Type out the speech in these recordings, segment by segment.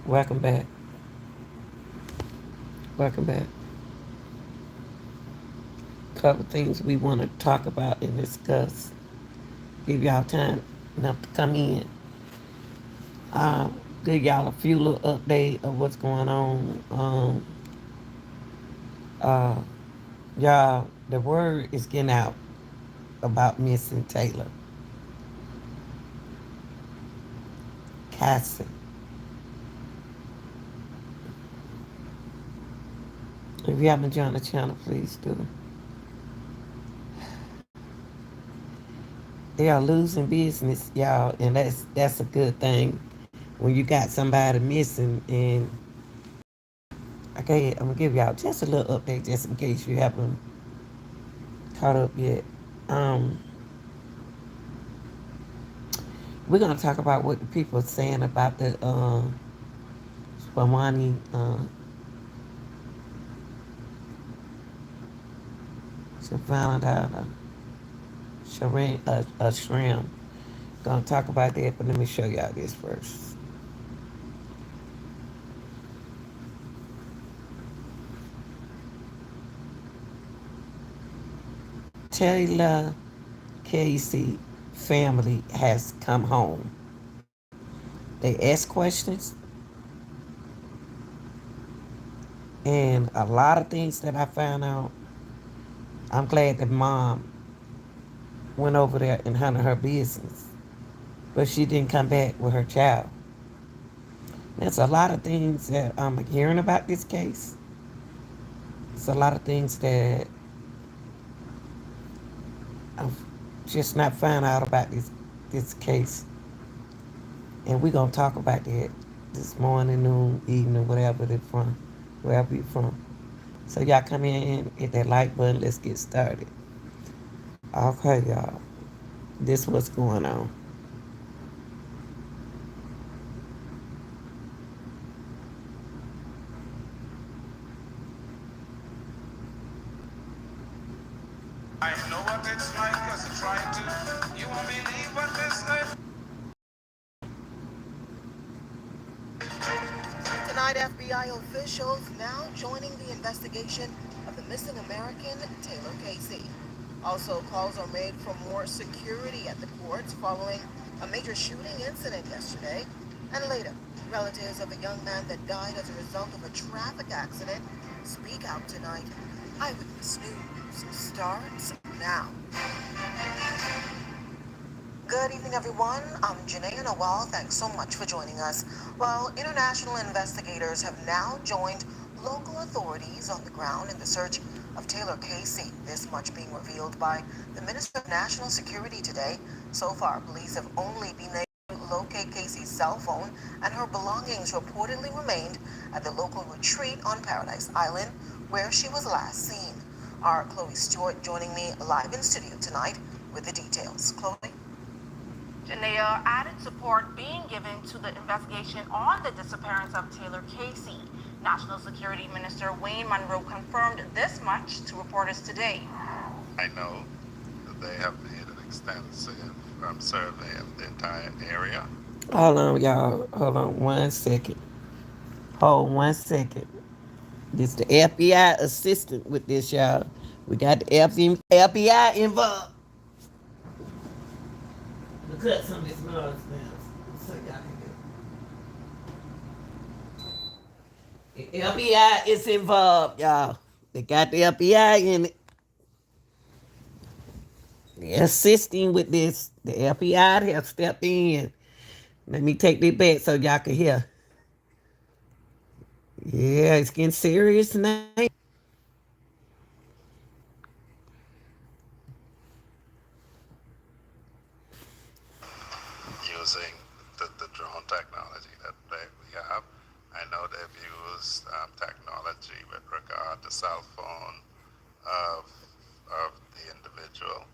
Welcome back. Welcome back. Couple things we want to talk about and discuss. Give y'all time enough to come in. Give y'all a few little update of what's going on. Uh, y'all, the word is getting out about missing Taylor Cassie. If you haven't joined the channel, please do. They are losing business, y'all, and that's a good thing. When you got somebody missing, and okay, I'm gonna give y'all just a little update, just in case you haven't caught up yet. Um, we're gonna talk about what the people are saying about the Swamani Sivananda Ashram. Gonna talk about that, but let me show y'all this first. Taylor Casey family has come home. They asked questions, and a lot of things that I found out. I'm glad that mom went over there and handled her business, but she didn't come back with her child. There's a lot of things that I'm hearing about this case. It's a lot of things that I've just not found out about this case, and we're gonna talk about that this morning, noon, evening, whatever they're from, wherever you're from. So y'all come in, hit that like button. Let's get started. Okay, y'all. This what's going on. I know what it's like, cause I try to. You won't believe what this is. Tonight, FBI officials now joining the investigation of the missing American Taylor Casey. Also, calls are made for more security at the courts following a major shooting incident yesterday. And later, relatives of a young man that died as a result of a traffic accident speak out tonight. Eyewitness News starts now. Good evening, everyone. I'm Janae Noel. Thanks so much for joining us. Well, international investigators have now joined local authorities on the ground in the search of Taylor Casey. This much being revealed by the Minister of National Security today. So far, police have only been able to locate Casey's cell phone, and her belongings reportedly remained at the local retreat on Paradise Island, where she was last seen. Our Chloe Stewart joining me live in studio tonight with the details. Chloe? Janea added support being given to the investigation on the disappearance of Taylor Casey. National Security Minister Wayne Monroe confirmed this much to reporters today. I know that they have made an extensive survey of the entire area. Hold on, y'all. Hold on 1 second. Hold 1 second. This the FBI assistant with this, y'all. We got the FBI involved. We'll cut some of this noise down so y'all can get. The FBI is involved, y'all. They got the FBI in it. They're assisting with this. The FBI have stepped in. Let me take this back so y'all can hear. Yeah, it's getting serious now. Using the drone technology that we have. I know they've used technology with regard to cell phone of, of the individual.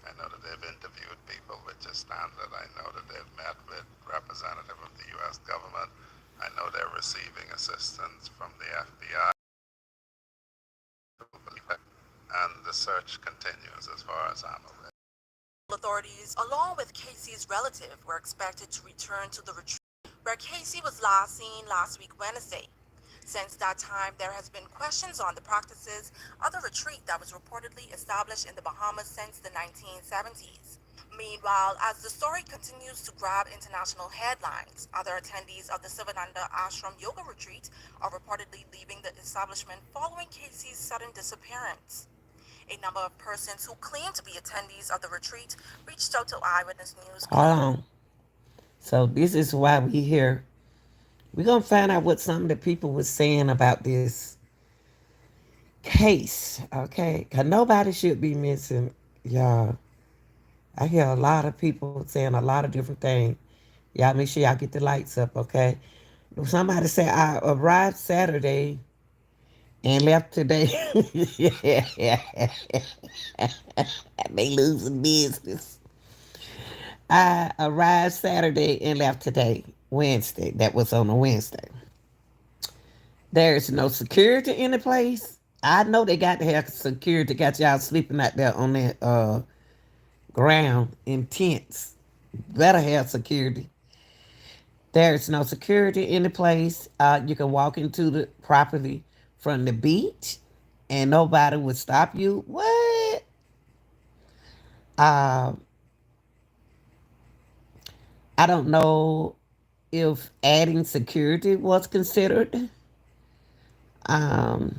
I know that they've interviewed people, which is standard. I know that they've met with representative of the U.S. government. I know they're receiving assistance from the FBI. And the search continues as far as I'm aware. Authorities, along with Casey's relative, were expected to return to the retreat where Casey was last seen last week, Wednesday. Since that time, there has been questions on the practices of the retreat that was reportedly established in the Bahamas since the 1970s. Meanwhile, as the story continues to grab international headlines, other attendees of the Sivananda Ashram yoga retreat are reportedly leaving the establishment following Casey's sudden disappearance. A number of persons who claim to be attendees of the retreat reached out to Eyewitness News, Hold claiming. on. So this is why we here. We're gonna find out what some of the people were saying about this case, okay? Cause nobody should be missing, y'all. I hear a lot of people saying a lot of different things. Y'all make sure y'all get the lights up, okay? Somebody said I arrived Saturday and left today. They losing business. I arrived Saturday and left today, Wednesday. That was on a Wednesday. There's no security in the place. I know they got to have security. Got y'all sleeping out there on that ground in tents. Better have security. There's no security in the place. You can walk into the property from the beach, and nobody would stop you. What? Uh, I don't know if adding security was considered, um,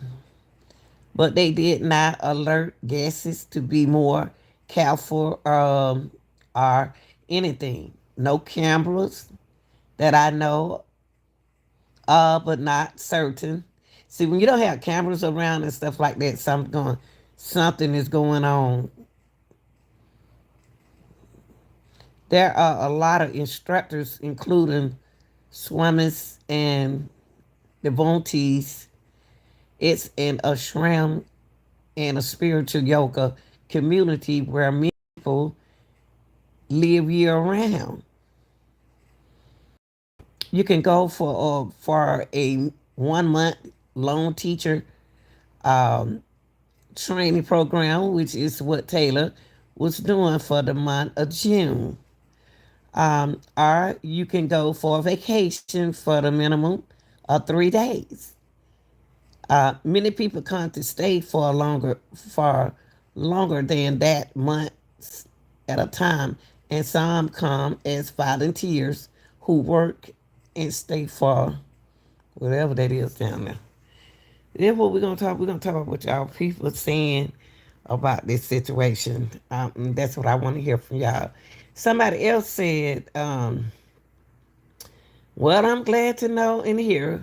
but they did not alert guests to be more careful or anything. No cameras that I know, but not certain. See, when you don't have cameras around and stuff like that, something is going on. There are a lot of instructors, including swimmers and devotees. It's an ashram and a spiritual yoga community where many people live year round. You can go for a 1 month long teacher um, training program, which is what Taylor was doing for the month of June. Or you can go for a vacation for the minimum of 3 days. Many people come to stay for longer than that months at a time, and some come as volunteers who work and stay for whatever that is down there. Then what we're gonna talk? We're gonna talk about what y'all people are saying about this situation. That's what I want to hear from y'all. Somebody else said, "Well, I'm glad to know and hear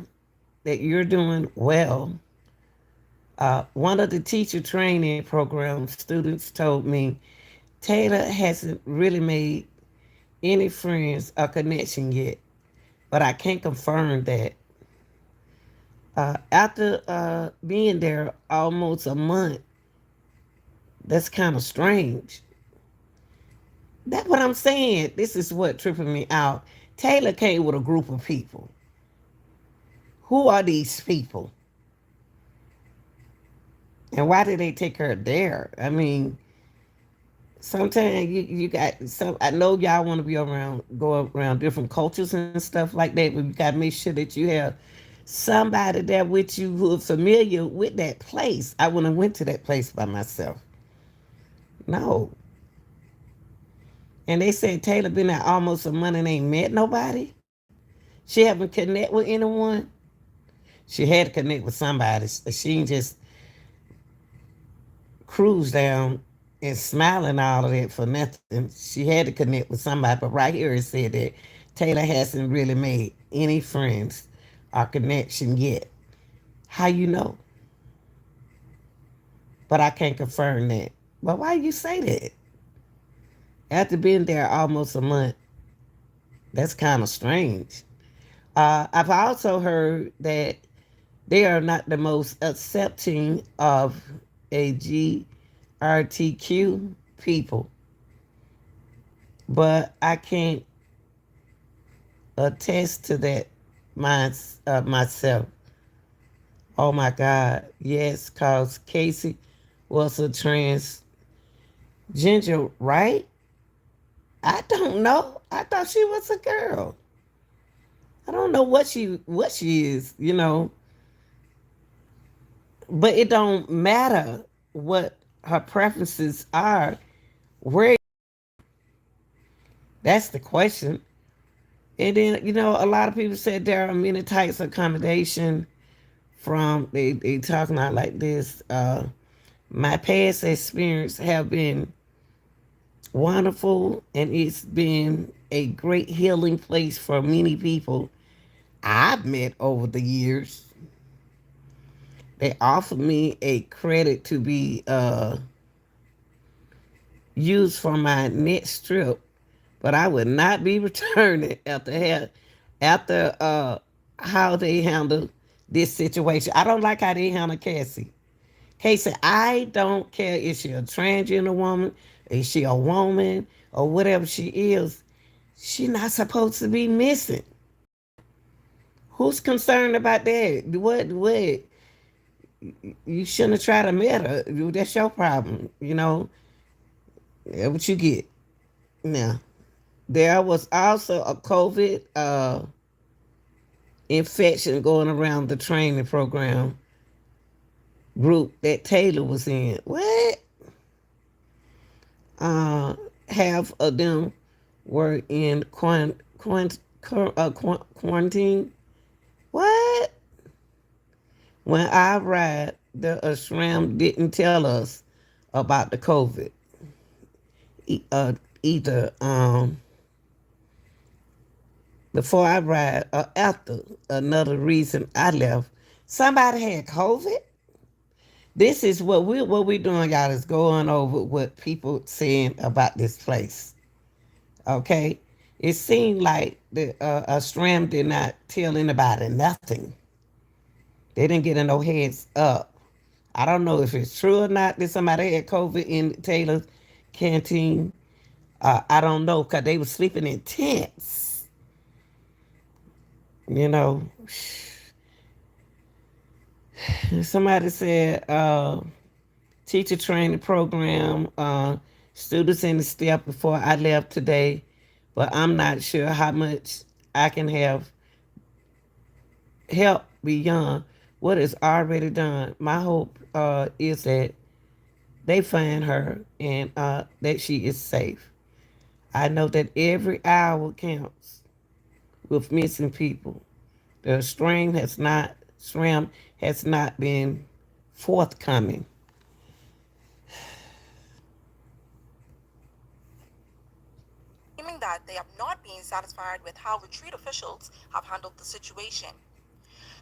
that you're doing well. One of the teacher training program students told me Taylor hasn't really made any friends or connection yet, but I can't confirm that. After being there almost a month, that's kind of strange. That's what I'm saying. This is what tripping me out. Taylor came with a group of people. Who are these people? And why did they take her there? I mean, sometimes you got some. I know y'all want to be around, go around different cultures and stuff like that, but you got to make sure that you have somebody there with you who are familiar with that place. I wouldn't have went to that place by myself. No. And they said Taylor been there almost a month and ain't met nobody. She haven't connect with anyone. She had to connect with somebody. She ain't just cruise down and smiling all of that for nothing. She had to connect with somebody. But right here it said that Taylor hasn't really made any friends or connection yet. How you know? But I can't confirm that. But why you say that? After being there almost a month, that's kind of strange. I've also heard that they are not the most accepting of AGRTQ people, but I can't attest to that myself. Oh my God, yes, cause Casey was a transgender, right? I don't know. I thought she was a girl. I don't know what she is. But it don't matter what her preferences are. Where that's the question. And then a lot of people said there are many types of accommodation from they talking about like this. My past experience have been wonderful, and it's been a great healing place for many people I've met over the years. They offered me a credit to be used for my next trip, but I would not be returning after how they handle this situation. I don't like how they handle Cassie. Casey, I don't care if she a transgender woman, if she a woman, or whatever she is. She not supposed to be missing. Who's concerned about that? What? You shouldn't have tried to meet her. That's your problem. That's what you get. Now, there was also a COVID infection going around the training program group that Taylor was in. What? Uh, Half of them were in quarantine. What? When I arrived, the Ashram didn't tell us about the COVID either before I arrived or after. Another reason I left, somebody had COVID. This is what we doing, y'all. Is going over what people saying about this place. Okay, it seemed like the Ashram did not tell anybody nothing. They didn't get in no heads up. I don't know if it's true or not that somebody had COVID in Taylor's canteen. I don't know because they were sleeping in tents. You know, somebody said teacher training program, students in the step before I left today, but I'm not sure how much I can have help beyond what is already done. My hope is that they find her and that she is safe. I know that every hour counts with missing people. The stream has not been forthcoming. Claiming that they have not been satisfied with how retreat officials have handled the situation.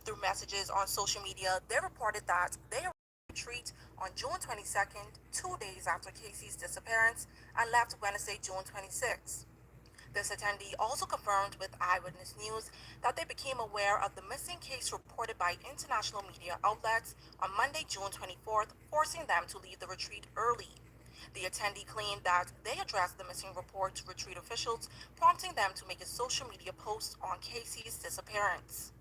Through messages on social media, they reported that they arrived at the retreat on June 22nd, 2 days after Casey's disappearance, and left Wednesday, June 26th. This attendee also confirmed with Eyewitness News that they became aware of the missing case reported by international media outlets on Monday, June 24th, forcing them to leave the retreat early. The attendee claimed that they addressed the missing report to retreat officials, prompting them to make a social media post on Casey's disappearance.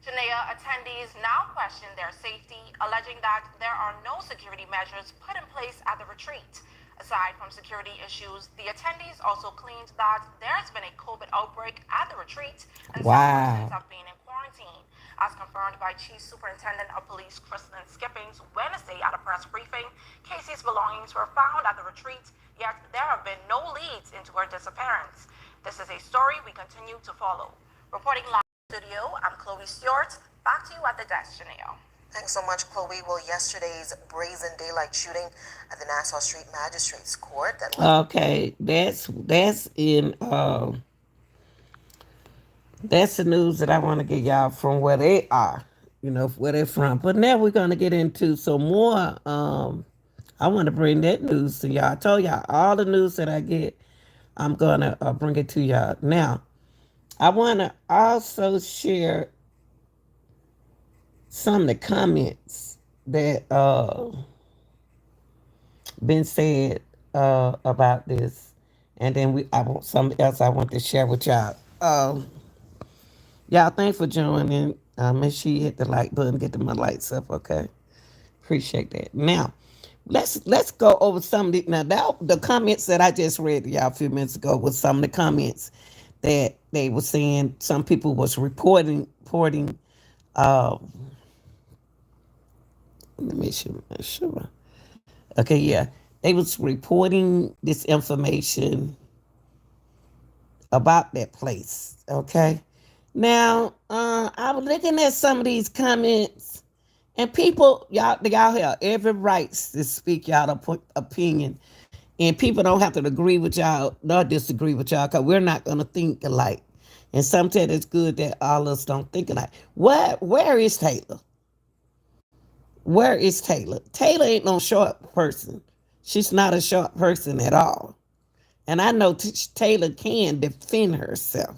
Janea attendees now question their safety, alleging that there are no security measures put in place at the retreat. Aside from security issues, the attendees also claimed that there's been a COVID outbreak at the retreat and some persons Wow. have been in quarantine. As confirmed by Chief Superintendent of Police Kristen Skippings Wednesday at a press briefing, Casey's belongings were found at the retreat, yet there have been no leads into her disappearance. This is a story we continue to follow. Reporting live studio, I'm Chloe Stewart. Back to you at the desk, Janelle. Thanks so much, Chloe. Well, yesterday's brazen daylight shooting at the Nassau Street Magistrates Court that left. Okay, that's the news that I want to get y'all from where they are, where they're from. But now we're gonna get into some more. I want to bring that news to y'all. I told y'all all the news that I get, I'm gonna bring it to y'all. Now, I want to also share some of the comments that been said about this, and then I want something else I want to share with y'all. Y'all, thanks for joining. Make sure you hit the like button, get my lights up, okay? Appreciate that. Now, let's go over some of the comments that I just read to y'all a few minutes ago with some of the comments that they were saying some people was reporting. Uh, let me sure. Okay, yeah, they was reporting this information about that place. Okay, now I was looking at some of these comments, and people, y'all have every right to speak y'all opinion, and people don't have to agree with y'all nor disagree with y'all because we're not gonna think alike. And sometimes it's good that all of us don't think alike. Where is Taylor? Where is Taylor? Taylor ain't no short person. She's not a short person at all. And I know Taylor can defend herself.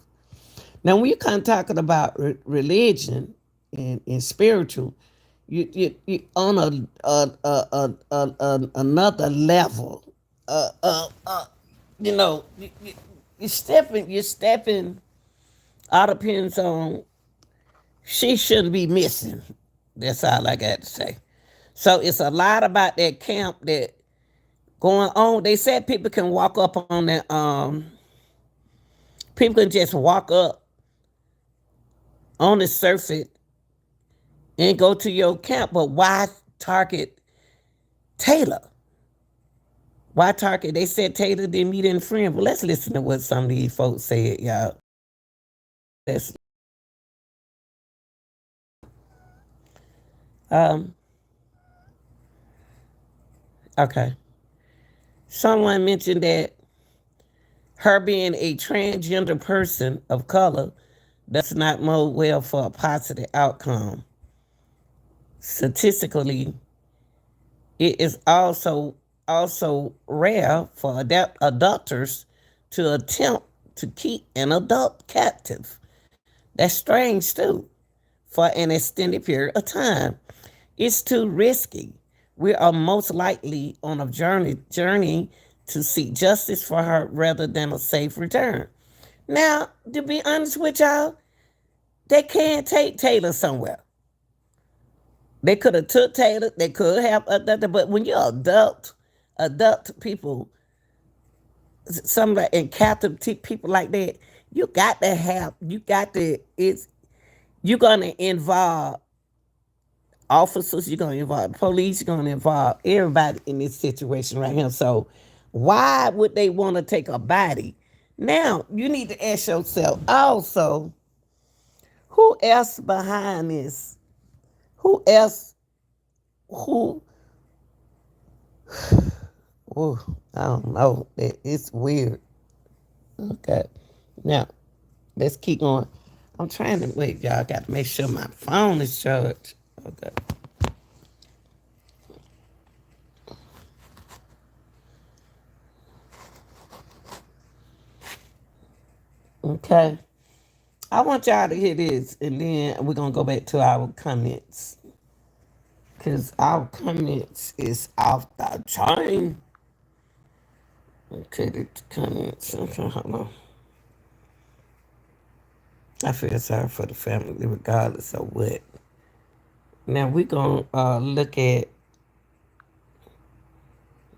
Now, when you come talking about religion and spiritual, you on another level. Uh, uh, uh, you know, you're stepping. All depends on. She shouldn't be missing. That's all I got to say. So it's a lot about that camp that going on. They said people can walk up on that. People can just walk up on the surface and go to your camp, but why target Taylor? Why target? They said Taylor didn't meet any friend. Well, let's listen to what some of these folks said, y'all. Let's, um, okay. Someone mentioned that her being a transgender person of color does not bode well for a positive outcome. Statistically, it is also rare for adults to attempt to keep an adult captive. That's strange too. For an extended period of time, it's too risky. We are most likely on a journey to seek justice for her rather than a safe return. Now, to be honest with y'all, they can't take Taylor somewhere. They could have took Taylor. They could have, but when you're adult people, some like in captive people like that, you got to. You're gonna involve officers. You're gonna involve police. You're gonna involve everybody in this situation right here. So, why would they want to take a body? Now, you need to ask yourself also, who else behind this? Who else? Who Oh, I don't know. It's weird. Okay. Now, let's keep going. I'm trying to wait, y'all. I got to make sure my phone is charged. Okay. Okay. I want y'all to hear this, and then we're going to go back to our comments. Because our comments is off the chain. Okay, the comments. Okay, hold on. I feel sorry for the family, regardless of what. Now, we're going to look at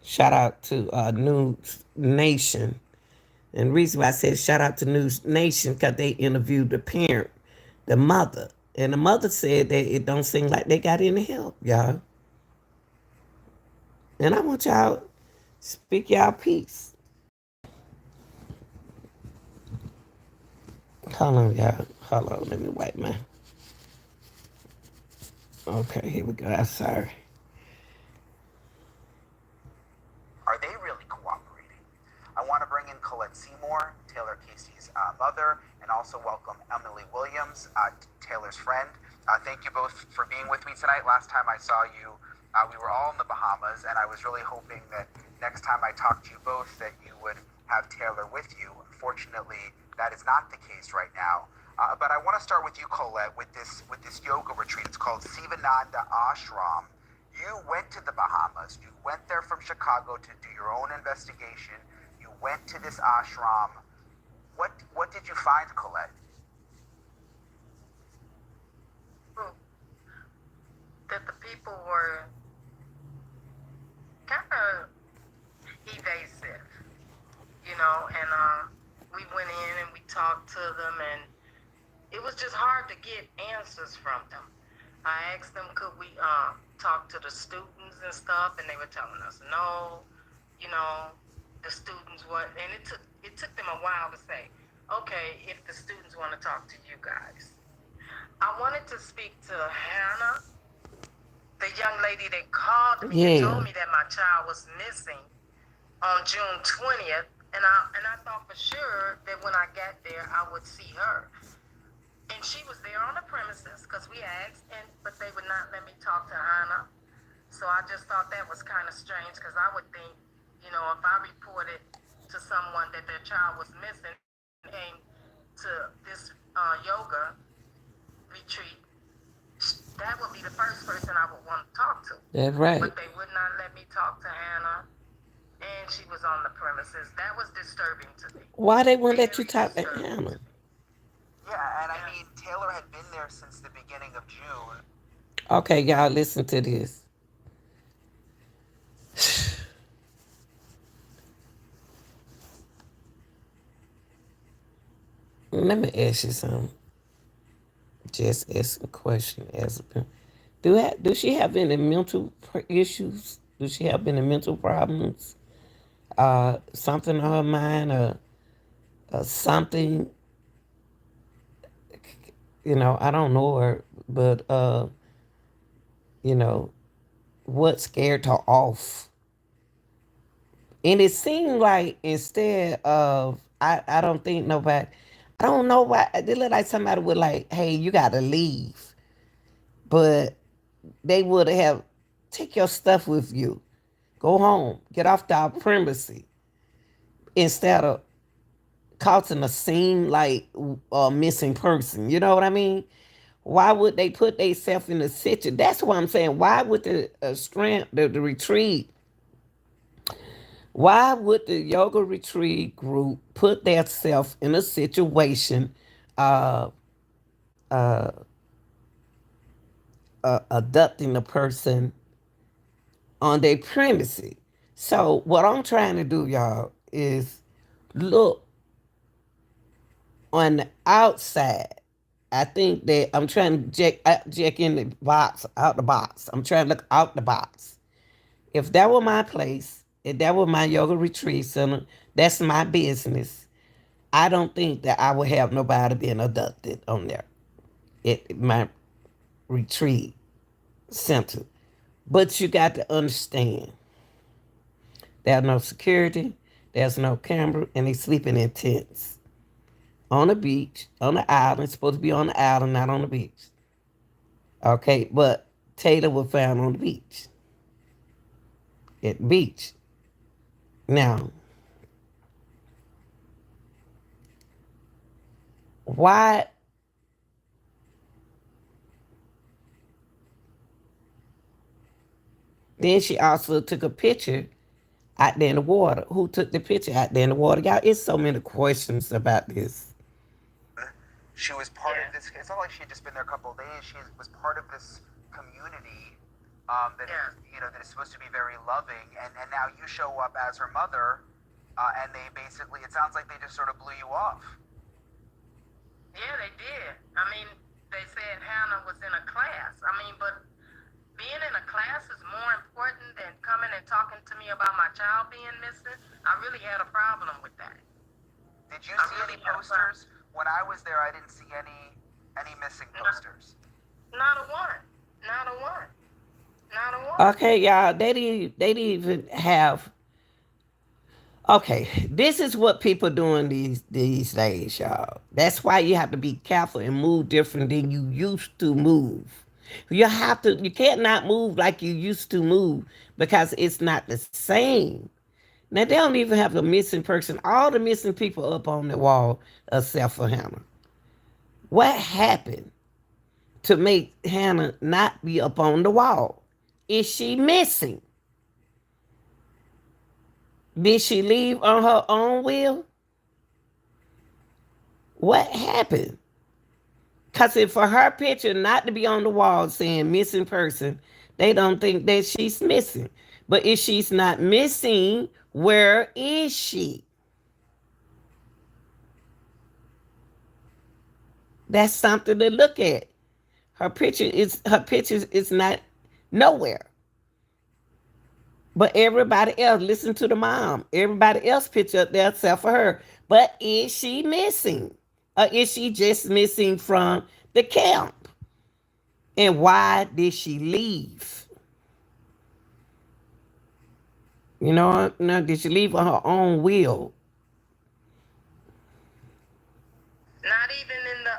shout out to News Nation. And the reason why I said shout out to News Nation because they interviewed the parent, the mother. And the mother said that it don't seem like they got any help, y'all. And I want y'all speak y'all piece. Hold on, y'all. Hold on, let me wipe my. Okay, here we go. I'm sorry. Are they really cooperating? I want to bring in Colette Seymour, Taylor Casey's mother, and also welcome Emily Williams, Taylor's friend. Thank you both for being with me tonight. Last time I saw you, we were all in the Bahamas, and I was really hoping that next time I talked to you both that you would have Taylor with you. Unfortunately, that is not the case right now. But I want to start with you, Colette, with this yoga retreat. It's called Sivananda Ashram. You went to the Bahamas. You went there from Chicago to do your own investigation. You went to this ashram. What did you find, Colette? That the people were kind of evasive, and we went in and we talked get answers from them. I asked them, could we talk to the students and stuff, and they were telling us no. You know, the students were, and it took them a while to say, okay, if the students want to talk to you guys. I wanted to speak to Hannah, the young lady that called me and Yeah. told me that my child was missing on June 20th, and I thought for sure that when I got there I would see her. And she was there on the premises because we asked, and but they would not let me talk to Hannah. So I just thought that was kind of strange because I would think, if I reported to someone that their child was missing and came to this yoga retreat, that would be the first person I would want to talk to. That's right. But they would not let me talk to Hannah, and she was on the premises. That was disturbing to me. Why they wouldn't let you Very talk to disturbing to Hannah? me. Yeah, and I Yeah. mean, Taylor had been there since the beginning of June. Okay, y'all listen to this. Let me ask you something. Just ask a question as a parent. Do she have any mental issues? Does she have any mental problems? Something on her mind, or something? I don't know her, but you know, what scared her off? And it seemed like instead of, I don't think nobody, I don't know why, it looked like somebody would like, hey, you got to leave. But they would have, take your stuff with you. Go home. Get off the premises. Instead of causing a scene like a missing person. You know what I mean? Why would they put themselves in a situation? That's what I'm saying. Why would the strength, the retreat, why would the yoga retreat group put themselves in a situation of abducting a person on their premises? So what I'm trying to do, y'all, is look on the outside. I think that I'm trying to jack in the box, out the box. I'm trying to look out the box. If that were my place, if that were my yoga retreat center, that's my business. I don't think that I would have nobody being abducted on there at my retreat center. But you got to understand, there's no security, there's no camera, and they sleeping in tents on the beach, on the island. It's supposed to be on the island, not on the beach. Okay, but Taylor was found on the beach, at the beach. Now, why? Then she also took a picture out there in the water. Who took the picture out there in the water? Y'all, it's so many questions about this. She was part of Yeah. this. It's not like she had just been there a couple of days. She was part of this community that Yeah. that is supposed to be very loving. And now you show up as her mother, and they basically, it sounds like they just sort of blew you off. Yeah, they did. I mean, they said Hannah was in a class. I mean, but being in a class is more important than coming and talking to me about my child being missing. I really had a problem with that. Did you I see really any had a problem. posters? When I was there, I didn't see any missing posters. Not a one. Not a one. Not a one. Okay, y'all, they didn't even have. Okay, this is what people doing these days, y'all. That's why you have to be careful and move different than you used to move. You can't not move like you used to move because it's not the same. Now they don't even have a missing person. All the missing people up on the wall except for Hannah. What happened to make Hannah not be up on the wall? Is she missing? Did she leave on her own will? What happened? Because if for her picture not to be on the wall saying missing person, they don't think that she's missing. But if she's not missing, where is she? That's something to look at. Her pictures is not nowhere. But everybody else, listen to the mom. Everybody else picture up there except for her. But is she missing? Or is she just missing from the camp? And why did she leave? Now did she leave on her own will? Not even in the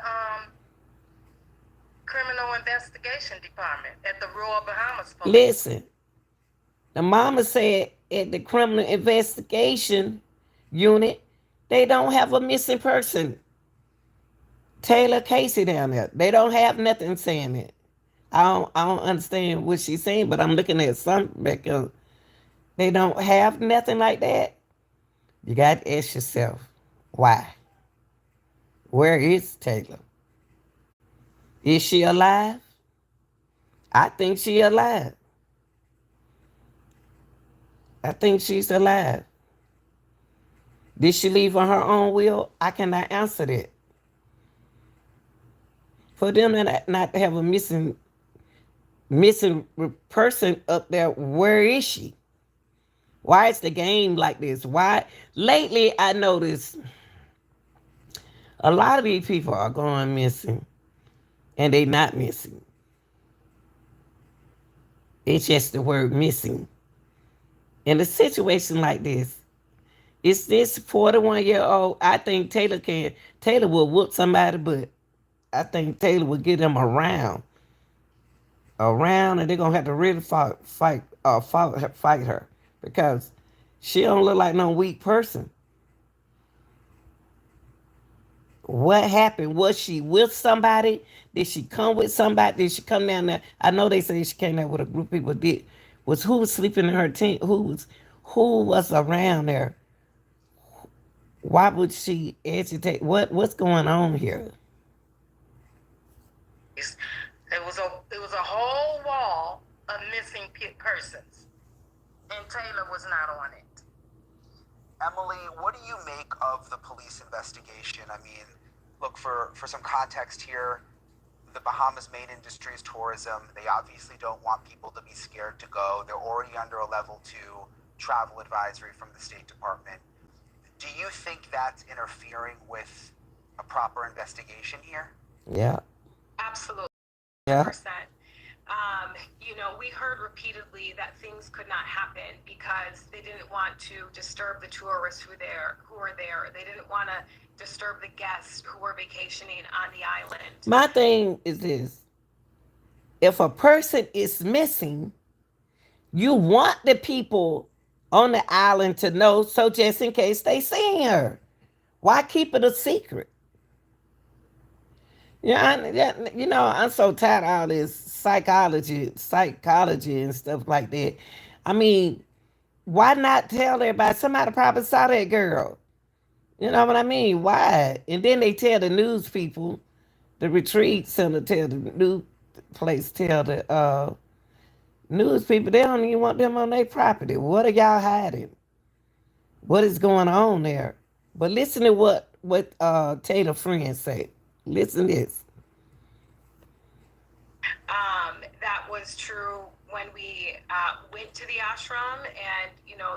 criminal investigation department at the Royal Bahamas Police. Listen, the mama said at the criminal investigation unit, they don't have a missing person. Taylor Casey down there. They don't have nothing saying it. I don't understand what she's saying, but I'm looking at something because they don't have nothing like that. You got to ask yourself, why? Where is Taylor? Is she alive? I think she alive. I think she's alive. Did she leave on her own will? I cannot answer that. For them not to have a missing person up there, where is she? Why is the game like this? Why lately I noticed a lot of these people are going missing and they not missing. It's just the word missing. In a situation like this, it's this 41-year-old. I think Taylor will whoop somebody, but I think Taylor will get them around, and they're gonna have to really fight her because she don't look like no weak person. What happened? Was she with somebody? Did she come with somebody? Did she come down there? I know they say she came there with a group of people. Was who was sleeping in her tent? Who was around there? Why would she agitate? What's going on here? It was a whole wall of missing persons, and Taylor was not on it. Emily, what do you make of the police investigation? I mean, look, for some context here, the Bahamas' main industry is tourism. They obviously don't want people to be scared to go. They're already under a level 2 travel advisory from the State Department. Do you think that's interfering with a proper investigation here? Yeah. Absolutely. Yeah. 100%. We heard repeatedly that things could not happen because they didn't want to disturb the tourists who were there. They didn't want to disturb the guests who were vacationing on the island. My thing is this: if a person is missing, you want the people on the island to know, so just in case they seen her. Why keep it a secret? I'm so tired of all this psychology and stuff like that. I mean, why not tell everybody? Somebody probably saw that girl. You know what I mean? Why? And then they tell the news people, the retreat center tell the news place, tell the news people they don't even want them on their property. What are y'all hiding? What is going on there? But listen to what Taylor friends say. Listen to this. That was true when we went to the ashram, and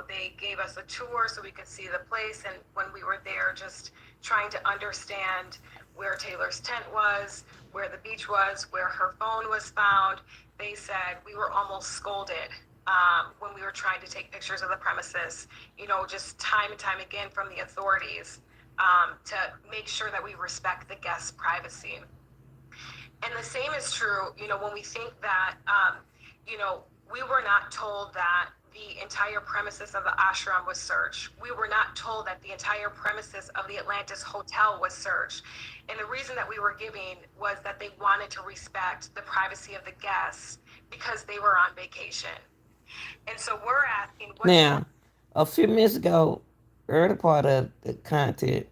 they gave us a tour so we could see the place. And when we were there, just trying to understand where Taylor's tent was, where the beach was, where her phone was found, they said we were almost scolded when we were trying to take pictures of the premises. Just time and time again from the authorities to make sure that we respect the guests' privacy. And the same is true, when we think that, we were not told that the entire premises of the ashram was searched. We were not told that the entire premises of the Atlantis Hotel was searched. And the reason that we were giving was that they wanted to respect the privacy of the guests because they were on vacation. And so we're asking... Now, a few minutes ago, early part of the content,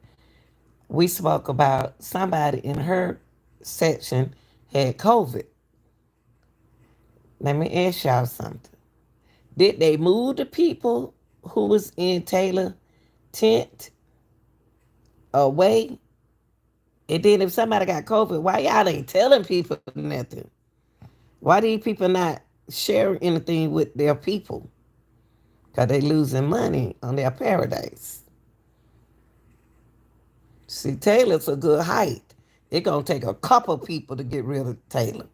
we spoke about somebody in her section had COVID. Let me ask y'all something. Did they move the people who was in Taylor tent away? And then if somebody got COVID, why y'all ain't telling people nothing? Why these people not sharing anything with their people? Because they losing money on their paradise. See, Taylor's a good height. It's going to take a couple people to get rid of Taylor.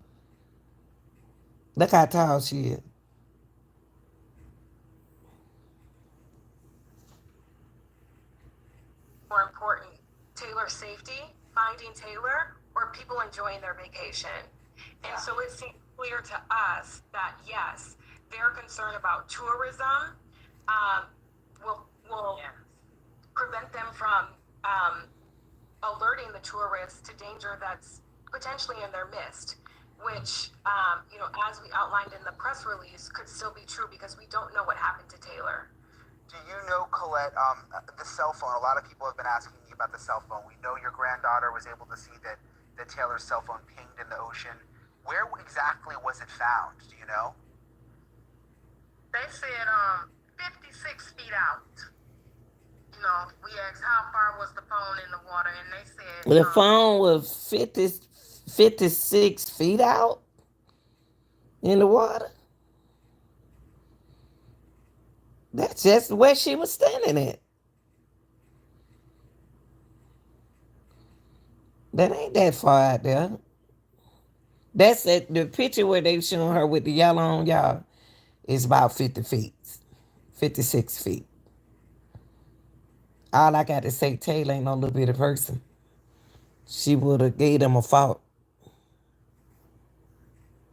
Look how tall she is. More important, Taylor's safety, finding Taylor, or people enjoying their vacation. And so it seems clear to us that yes, their concern about tourism will prevent them from alerting the tourists to danger that's potentially in their midst, which, as we outlined in the press release, could still be true because we don't know what happened to Taylor. Do you know, Colette, the cell phone? A lot of people have been asking me about the cell phone. We know your granddaughter was able to see that Taylor's cell phone pinged in the ocean. Where exactly was it found? Do you know? They said 56 feet out. We asked how far was the phone in the water, and they said The phone was 56 feet out in the water. That's just where she was standing at. That ain't that far out there. That's it. The picture where they showing her with the yellow on, y'all, is about 50 feet, 56 feet. All I got to say, Taylor ain't no little bitty person. She would have gave them a fault.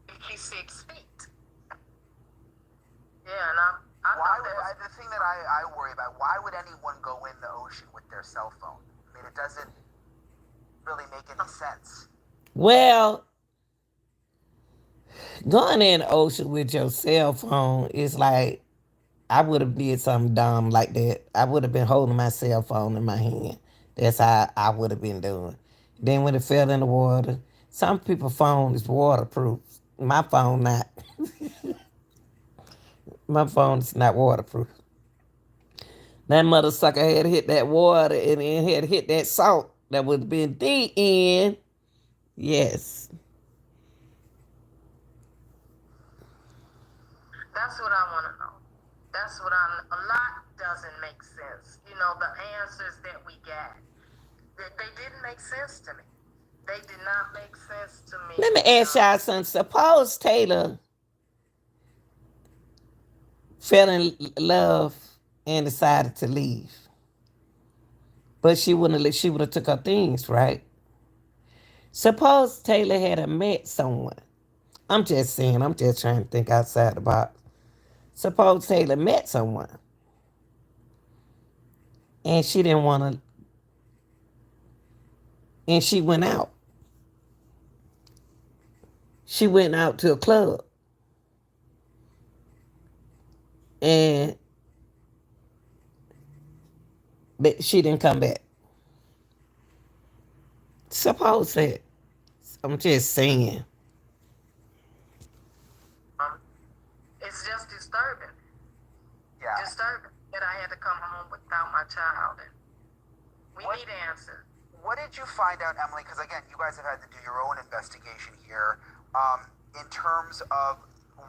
56 feet. Yeah, and I Why thought would, that was the thing that I worry about, why would anyone go in the ocean with their cell phone? I mean, it doesn't really make any sense. Well, going in the ocean with your cell phone is like I would have did something dumb like that. I would have been holding my cell phone in my hand. That's how I would have been doing. Then when it fell in the water, some people's phone is waterproof. My phone not. My phone is not waterproof. That mother sucker had hit that water and then had hit that salt. That would have been the end. Yes. that's what I want to know. That's what a lot doesn't make sense. The answers that we got, they didn't make sense to me. They did not make sense to me. Let me ask y'all something. Suppose Taylor fell in love and decided to leave. But she would have took her things, right? Suppose Taylor had a met someone. I'm just saying, I'm just trying to think outside the box. Suppose Taylor met someone and she didn't want to, and she went out. She went out to a club and she didn't come back. Suppose that. I'm just saying. It's just disturbing. Yeah. Disturbing that I had to come home without my child. And we need answers. What did you find out, Emily? Because again, you guys have had to do your own investigation here. In terms of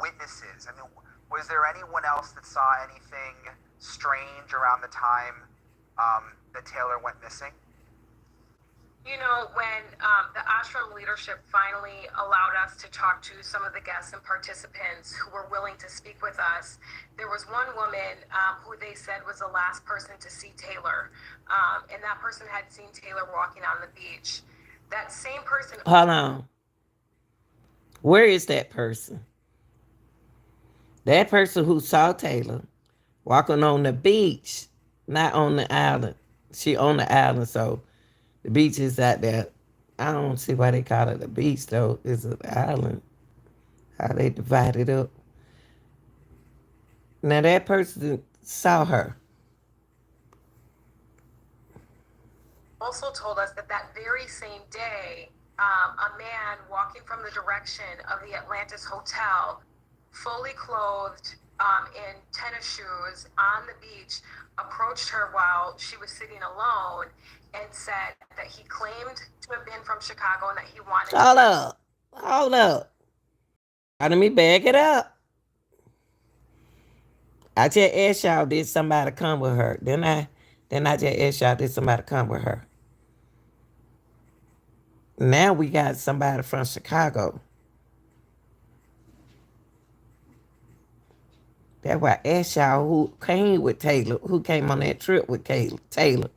witnesses, I mean, was there anyone else that saw anything strange around the time that Taylor went missing? When the ashram leadership finally allowed us to talk to some of the guests and participants who were willing to speak with us, there was one woman who they said was the last person to see Taylor. And that person had seen Taylor walking on the beach. That same person. Hold on. Where is that person? That person who saw Taylor walking on the beach, not on the island. She on the island, so the beach is out there. I don't see why they call it a beach though. It's an island. How they divide it up. Now that person saw her. Also told us that very same day, a man walking from the direction of the Atlantis Hotel, fully clothed, in tennis shoes on the beach approached her while she was sitting alone and said that he claimed to have been from Chicago and that he wanted to Hold up. Hold up. Let me back it up. I just asked y'all, did somebody come with her? Then I just asked y'all, did somebody come with her? Now we got somebody from Chicago. That's why I asked y'all who came with Taylor, who came on that trip with Taylor.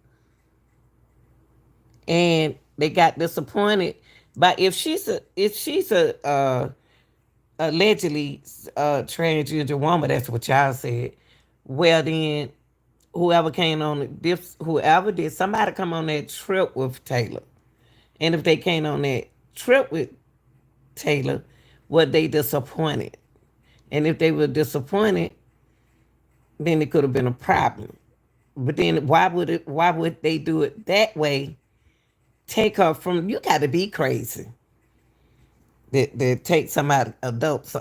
And they got disappointed. But if she's a allegedly transgender woman, that's what y'all said. Well then, whoever came on this, whoever did, somebody come on that trip with Taylor. And if they came on that trip with Taylor, were they disappointed? And if they were disappointed, then it could have been a problem. But then why would they do it that way? Take her from, you gotta be crazy. That take somebody adult,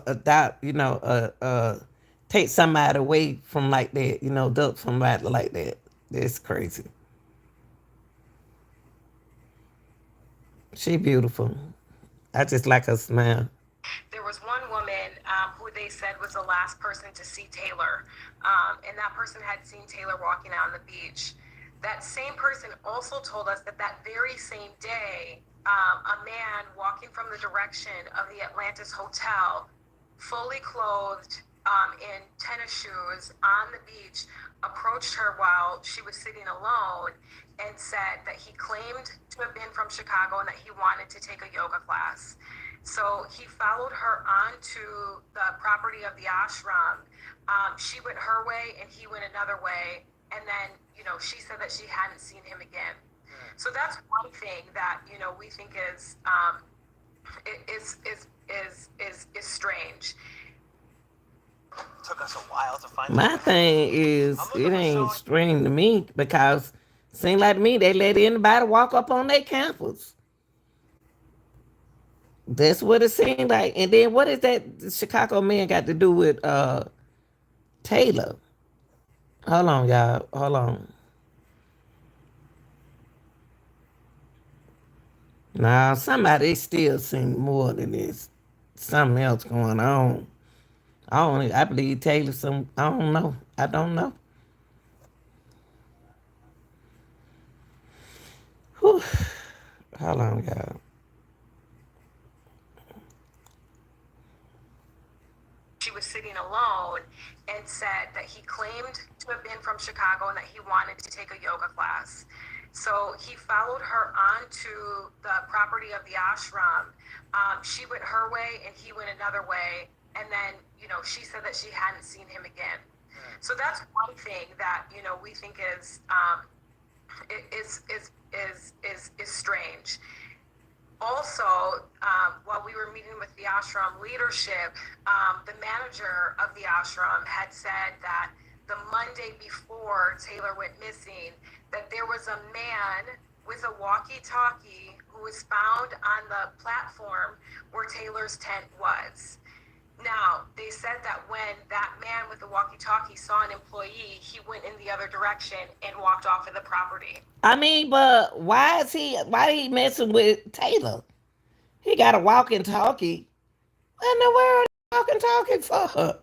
take somebody away from like that, adult somebody like that. That's crazy. She beautiful. I just like her smile. There was one woman who they said was the last person to see Taylor, and that person had seen Taylor walking out on the beach. That same person also told us that that very same day, a man walking from the direction of the Atlantis Hotel, fully clothed in tennis shoes on the beach, approached her while she was sitting alone and said that he claimed to have been from Chicago and that he wanted to take a yoga class. So he followed her onto the property of the ashram. She went her way and he went another way. And then, she said that she hadn't seen him again. So that's one thing that, we think is strange. Took us a while to find. My thing is, it ain't strange to me because seem like to me they let anybody walk up on their campus. That's what it seemed like. And then what is that Chicago man got to do with Taylor? Hold on, y'all. Hold on. Now somebody still seen more than this. Something else going on. I believe Taylor some I don't know. I don't know. Whew. Hold on, y'all. She was sitting alone and said that he claimed to have been from Chicago and that he wanted to take a yoga class. So he followed her onto the property of the ashram. She went her way and he went another way. And then, she said that she hadn't seen him again. So that's one thing that, we think is strange. Also, while we were meeting with the ashram leadership, the manager of the ashram had said that the Monday before Taylor went missing, that there was a man with a walkie-talkie who was found on the platform where Taylor's tent was. Now, they said that when that man with the walkie-talkie saw an employee, he went in the other direction and walked off of the property. I mean, but why he messing with Taylor? He got a walking talkie. What in the world walking talkie for?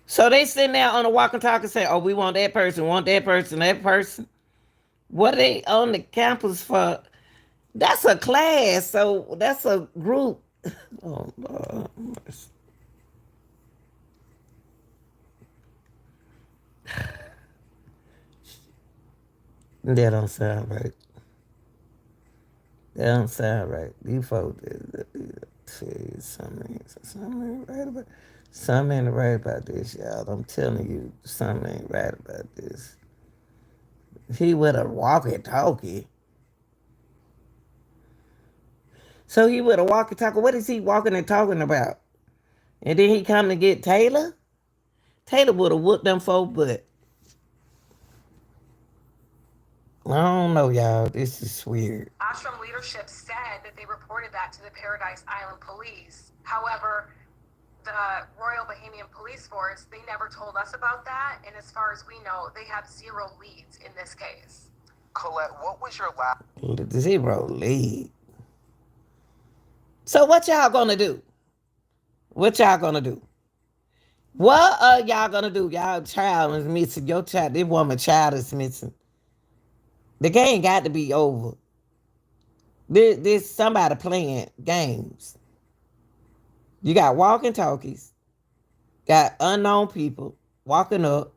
So they sitting there on the walking talkie say, oh, we want that person, that person. What are they on the campus for? That's a class, so that's a group. Oh Lord. That don't sound right. That don't sound right. These folks, something ain't right about this, y'all. I'm telling you, something ain't right about this. He with a walkie-talkie. So he with a walkie-talkie. What is he walking and talking about? And then he come to get Taylor? Taylor would have whooped them folk butt. I don't know, y'all. This is weird. Ashram leadership said that they reported that to the Paradise Island police. However, the Royal Bahamian Police Force, they never told us about that. And as far as we know, they have zero leads in this case. Colette, what was your last? Zero lead. So what y'all gonna do? What y'all gonna do? What are y'all gonna do? Y'all child is missing. Your child, this woman child is missing. The game got to be over. This somebody playing games. You got walking talkies, got unknown people walking up.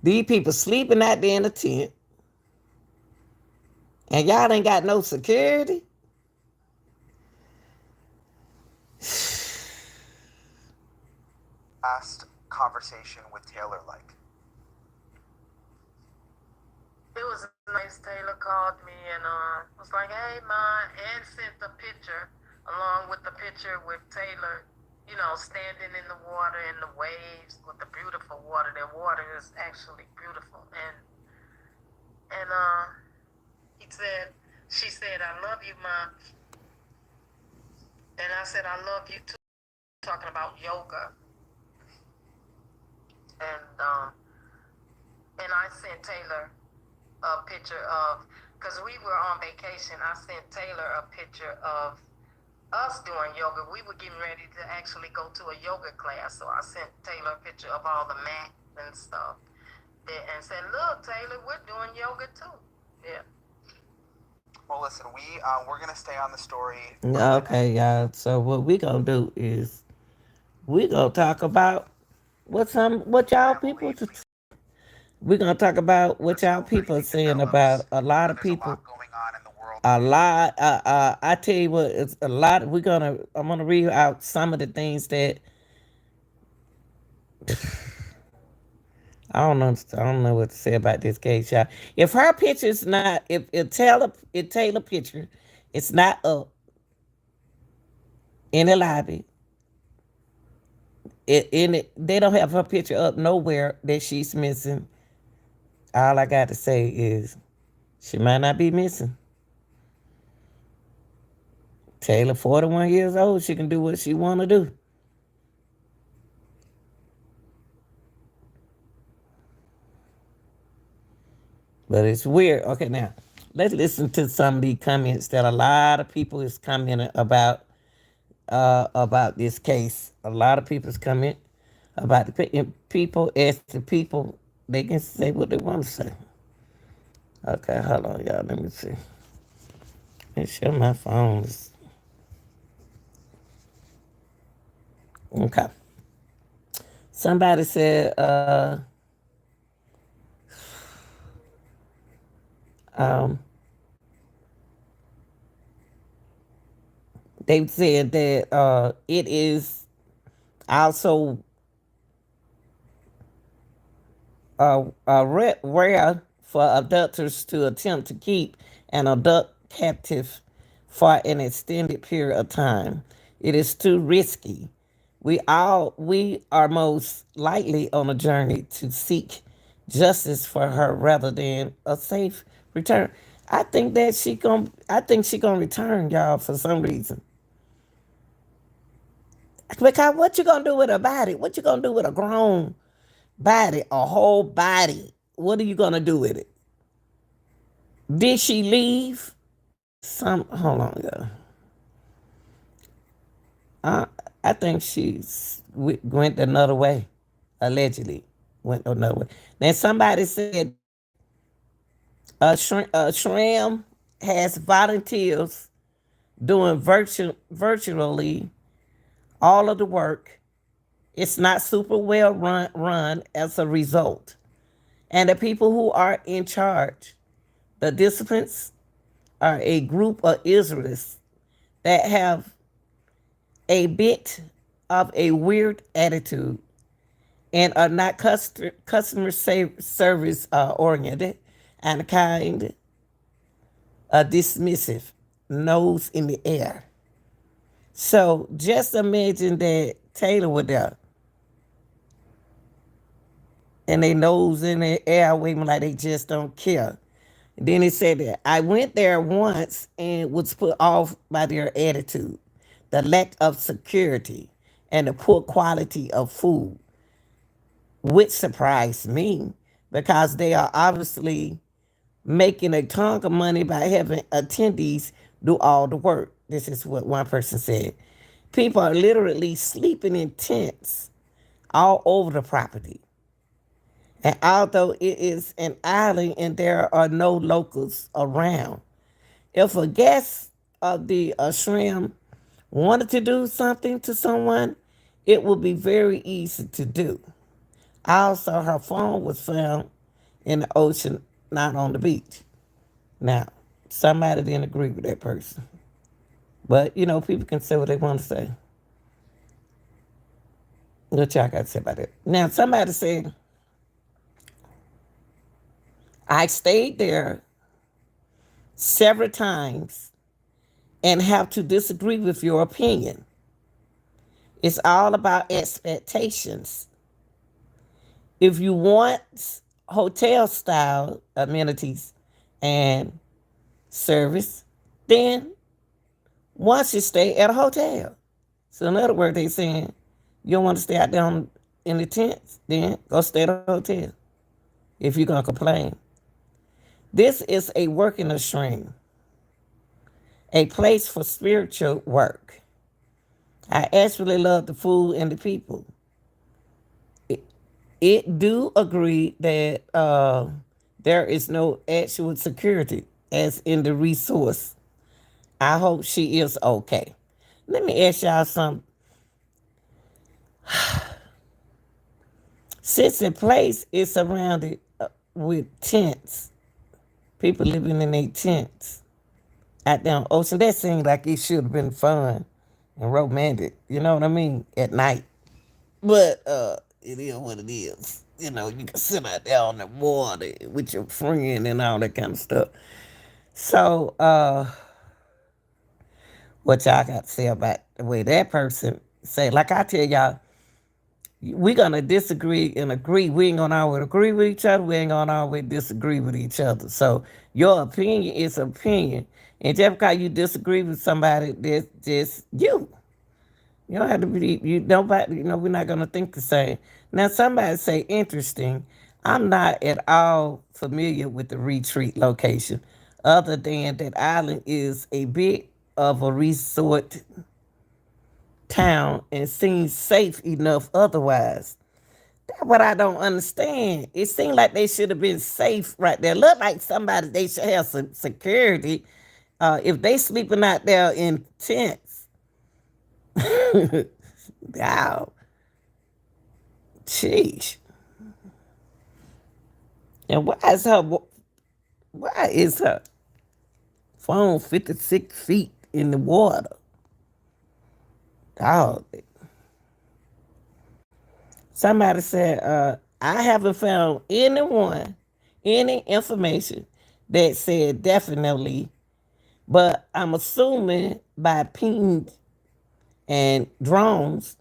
These people sleeping out there in the tent, and y'all ain't got no security. Last conversation with Taylor like? It was nice. Taylor called me and was like, "Hey, ma," and sent the picture along with the picture with Taylor, you know, standing in the water in the waves with the beautiful water. Their water is actually beautiful, and he said, she said, "I love you, ma," and I said, "I love you too." Talking about yoga, and I sent Taylor a picture of, because we were on vacation, I sent Taylor a picture of us doing yoga. We were getting ready to actually go to a yoga class, so I sent Taylor a picture of all the mats and stuff, and said, "Look, Taylor, we're doing yoga too." Yeah. Well, listen, we're gonna stay on the story. Okay, y'all. So what we gonna do is we gonna talk about what y'all people. We gonna talk about what y'all people are saying about a lot of There's a people. lot going on in the world. A lot. I tell you what, it's a lot. I'm gonna read out some of the things that I don't know what to say about this case, y'all. If her picture's not, if Taylor picture, it's not up in the lobby. They don't have her picture up nowhere that she's missing. All I got to say is she might not be missing. Taylor, 41 years old, she can do what she want to do. But it's weird. Okay, now let's listen to some of the comments that a lot of people is commenting about this case. A lot of people's comment about people as the people they can say what they want to say. Okay, hold on, y'all. Let me see. Make sure my phone is okay. Somebody said, um, they said that it is also rare for abductors to attempt to keep an adult captive for an extended period of time. It is too risky. We are most likely on a journey to seek justice for her rather than a safe return. I think she gonna return, y'all, for some reason. Because what you gonna do with a body? What you gonna do with a grown body, a whole body? What are you gonna do with it? Did she leave? Some hold on, y'all. I I think went another way. Allegedly went another way. Then somebody said Shram has volunteers doing virtually all of the work. It's not super well run as a result. And the people who are in charge, the disciplines, are a group of Israelites that have a bit of a weird attitude and are not customer service oriented and kind, dismissive, nose in the air. So just imagine that Taylor was there and they nose in the air waving like they just don't care. Then he said that I went there once and was put off by their attitude, the lack of security, and the poor quality of food, which surprised me because they are obviously making a ton of money by having attendees do all the work. This is what one person said. People are literally sleeping in tents all over the property. And although it is an island and there are no locals around, if a guest of the Ashram wanted to do something to someone, it would be very easy to do. Also, her phone was found in the ocean, not on the beach. Now, somebody didn't agree with that person. But, people can say what they want to say. What y'all got to say about it? Now, somebody said, I stayed there several times and have to disagree with your opinion. It's all about expectations. If you want hotel style amenities and service, then once you stay at a hotel. So in other words, they saying you don't want to stay out there in the tents, then go stay at a hotel if you're gonna complain. This is a working stream, a place for spiritual work. I actually love the food and the people. It do agree that there is no actual security as in the resource. I hope she is okay. Let me ask y'all something. Since the place is surrounded with tents, people living in their tents out there on the ocean, that seemed like it should have been fun and romantic. You know what I mean? At night. But it is what it is. You can sit out there on the water with your friend and all that kind of stuff. So, what y'all got to say about the way that person say? Like I tell y'all, we're gonna disagree and agree. We ain't gonna always agree with each other. We ain't gonna always disagree with each other. So your opinion is opinion, and just because you disagree with somebody, that's just you. You don't have to be you. Nobody. We're not gonna think the same. Now, somebody say interesting. I'm not at all familiar with the retreat location, other than that island is a bit of a resort town and seems safe enough otherwise. That's what I don't understand. It seems like they should have been safe right there. Look like somebody, they should have some security. If they sleeping out there in tents, wow, sheesh. And why is her phone 56 feet in the water? Dog. Somebody said, I haven't found any information that said definitely, but I'm assuming by ping and drones,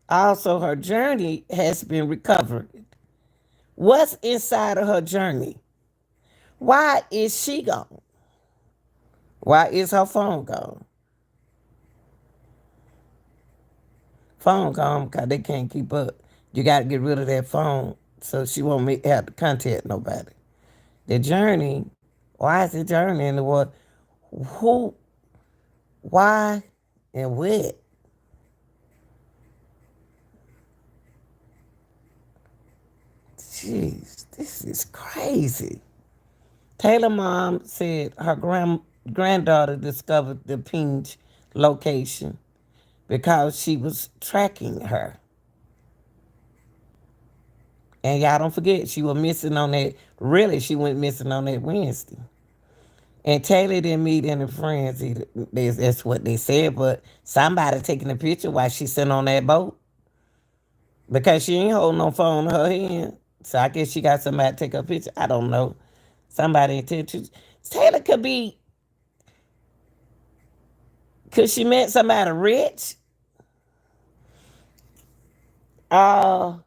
also her journey has been recovered. What's inside of her journey? Why is she gone? Why is her phone gone? Phone gone because they can't keep up. You got to get rid of that phone so she won't have to contact nobody. The journey, why is the journey in the water? Who, why, and where? Jeez, this is crazy. Taylor mom said her granddaughter discovered the Pinch location because she was tracking her. And y'all don't forget, she was missing on that. Really, she went missing on that Wednesday. And Taylor didn't meet any friends either. That's what they said. But somebody taking a picture while she's sitting on that boat because she ain't holding no phone in her hand. So I guess she got somebody to take a picture. I don't know. Somebody attention. Taylor could she met somebody rich? Uh,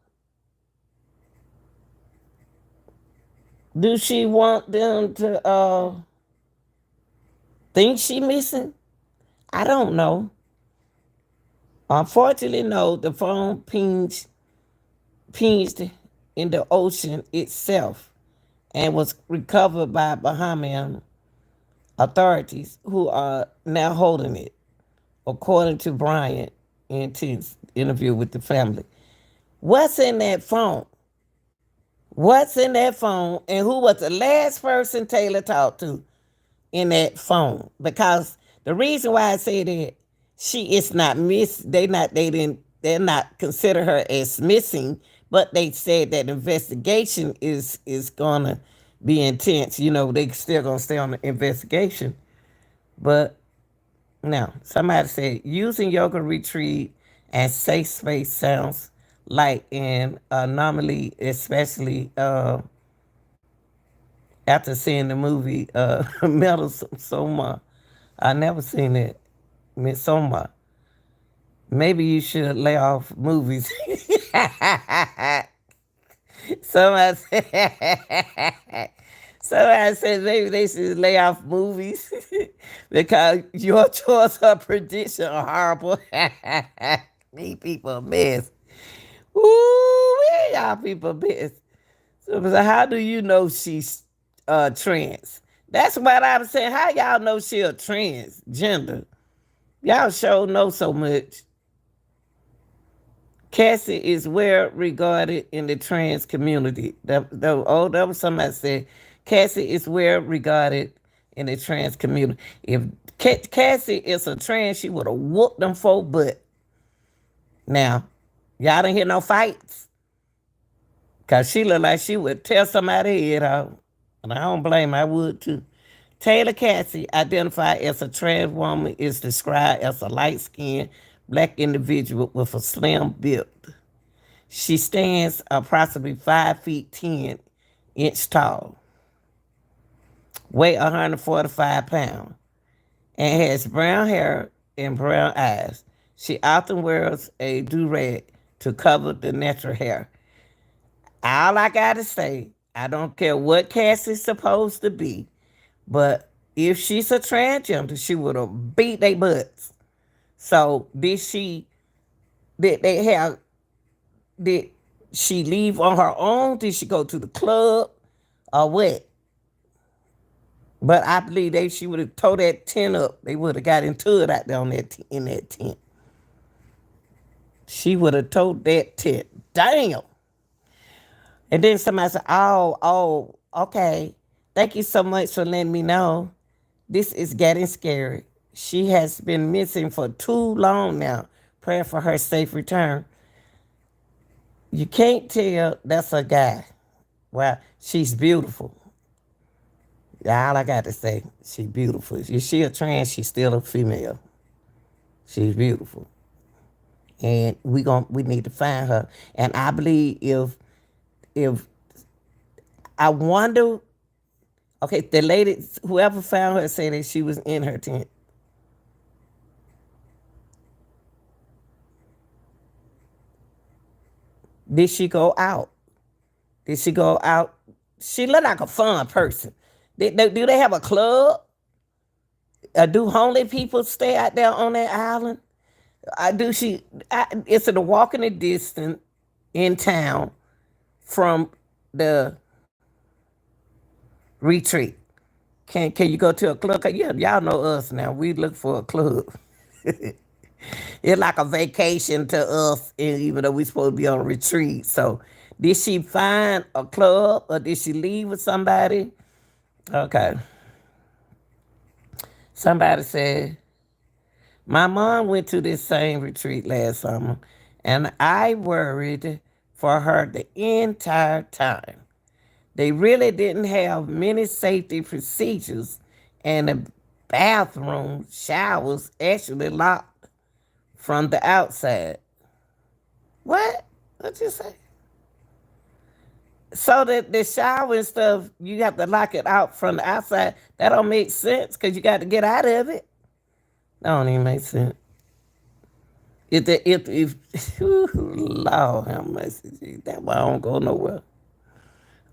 do she want them to think she missing? I don't know. Unfortunately, no, the phone pinged in the ocean itself and was recovered by Bahamian authorities who are now holding it, according to Bryant in his interview with the family. What's in that phone? What's in that phone? And who was the last person Taylor talked to in that phone? Because the reason why I say that she is not they're not consider her as missing, but they said that investigation is gonna be intense. You know, they still gonna stay on the investigation. But no, somebody said using yoga retreat as safe space sounds like an anomaly, especially after seeing the movie Metal Soma. I never seen it. Midsommar. Maybe you should lay off movies. Somebody said, somebody said maybe they should lay off movies because your choice of prediction are horrible. These people a mess. Ooh, y'all people a mess. So how do you know she's trans? That's what I'm saying. How y'all know she a transgender? Y'all sure know so much. Cassie is well regarded in the trans community. That was somebody said. Cassie is well regarded in the trans community. If Cassie is a trans, she would have whooped them folk butt. Now, y'all didn't hear no fights. Cause she looked like she would tear somebody's head off. And I don't blame her, I would too. Taylor Cassie, identified as a trans woman, is described as a light-skinned black individual with a slim build. She stands approximately 5 feet 10 inches tall, weigh 145 pounds, and has brown hair and brown eyes. She often wears a do-rag to cover the natural hair. All I gotta say, I don't care what Cassie's supposed to be, but if she's a transgender, she would have beat their butts. So did they have did she leave on her own? Did she go to the club or what? But I believe she would have tore that tent up. They would have got into it out there in that tent. She would have tore that tent. Damn. And then somebody said, oh, okay. Thank you so much for letting me know. This is getting scary. She has been missing for too long now. Prayer for her safe return. You can't tell that's a guy. Well, she's beautiful. All I got to say, she's beautiful. If she a trans, she's still a female. She's beautiful. And we need to find her. And I believe if I wonder, okay, the lady, whoever found her said that she was in her tent. Did she go out? Did she go out? She looked like a fun person. Do they have a club? Do homeless people stay out there on that island? It's a walking a distance in town from the retreat. Can you go to a club? Yeah, y'all know us now. We look for a club. It's like a vacation to us, even though we're supposed to be on a retreat. So, did she find a club or did she leave with somebody? Okay. Somebody said, my mom went to this same retreat last summer, and I worried for her the entire time. They really didn't have many safety procedures, and the bathroom showers actually locked from the outside. What? What you say? So the shower and stuff, you have to lock it out from the outside. That don't make sense because you got to get out of it. That don't even make sense. If Lord have mercy, that's why I don't go nowhere.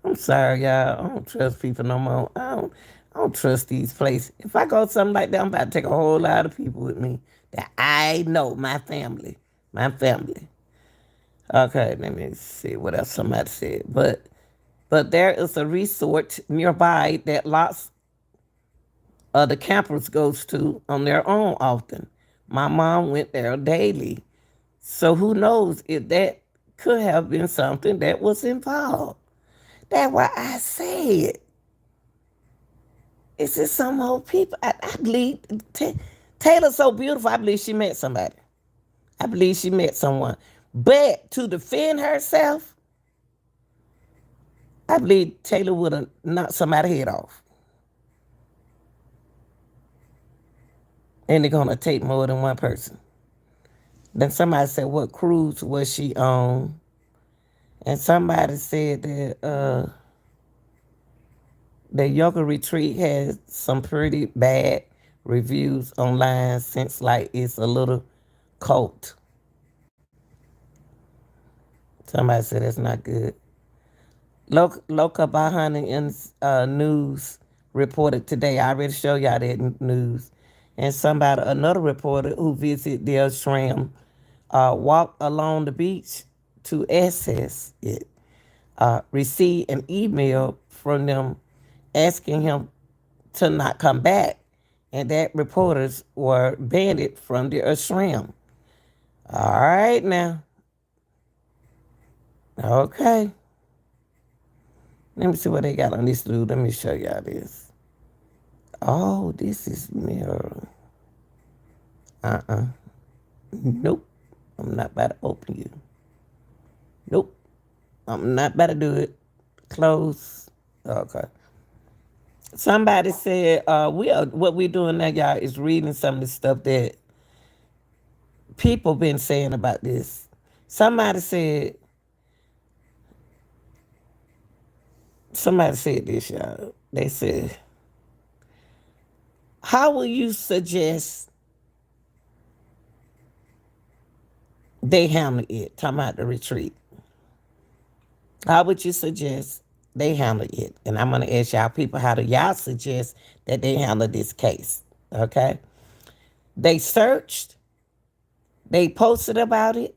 I'm sorry, y'all. I don't trust people no more. I don't trust these places. If I go something like that, I'm about to take a whole lot of people with me that I know, my family. my family. Okay, let me see what else somebody said. But there is a resort nearby that lots of the campers goes to on their own often. My mom went there daily. So who knows if that could have been something that was involved. That's why I said, it's just some old people. I believe Taylor's so beautiful. I believe she met somebody. I believe she met someone. But to defend herself, I believe Taylor would have knocked somebody's head off. And they're gonna take more than one person. Then somebody said, what cruise was she on? And somebody said that the yoga retreat has some pretty bad reviews online since like it's a little cult. Somebody said that's not good. Local Bahamian news reported today. I already showed y'all that news. And another reporter who visited the Ashram, walked along the beach to access it, received an email from them asking him to not come back, and that reporters were banned from the Ashram. All right, now. Okay. Let me see what they got on this dude. Let me show y'all this. Oh, this is mirror. Uh-uh. Nope. I'm not about to open you. Nope. I'm not about to do it. Close. Okay. Somebody said, what we're doing now, y'all, is reading some of the stuff that people been saying about this. Somebody said this, y'all. They said, how will you suggest they handle it? Talking about the retreat. How would you suggest they handle it? And I'm going to ask y'all people, how do y'all suggest that they handle this case? Okay? They searched, they posted about it,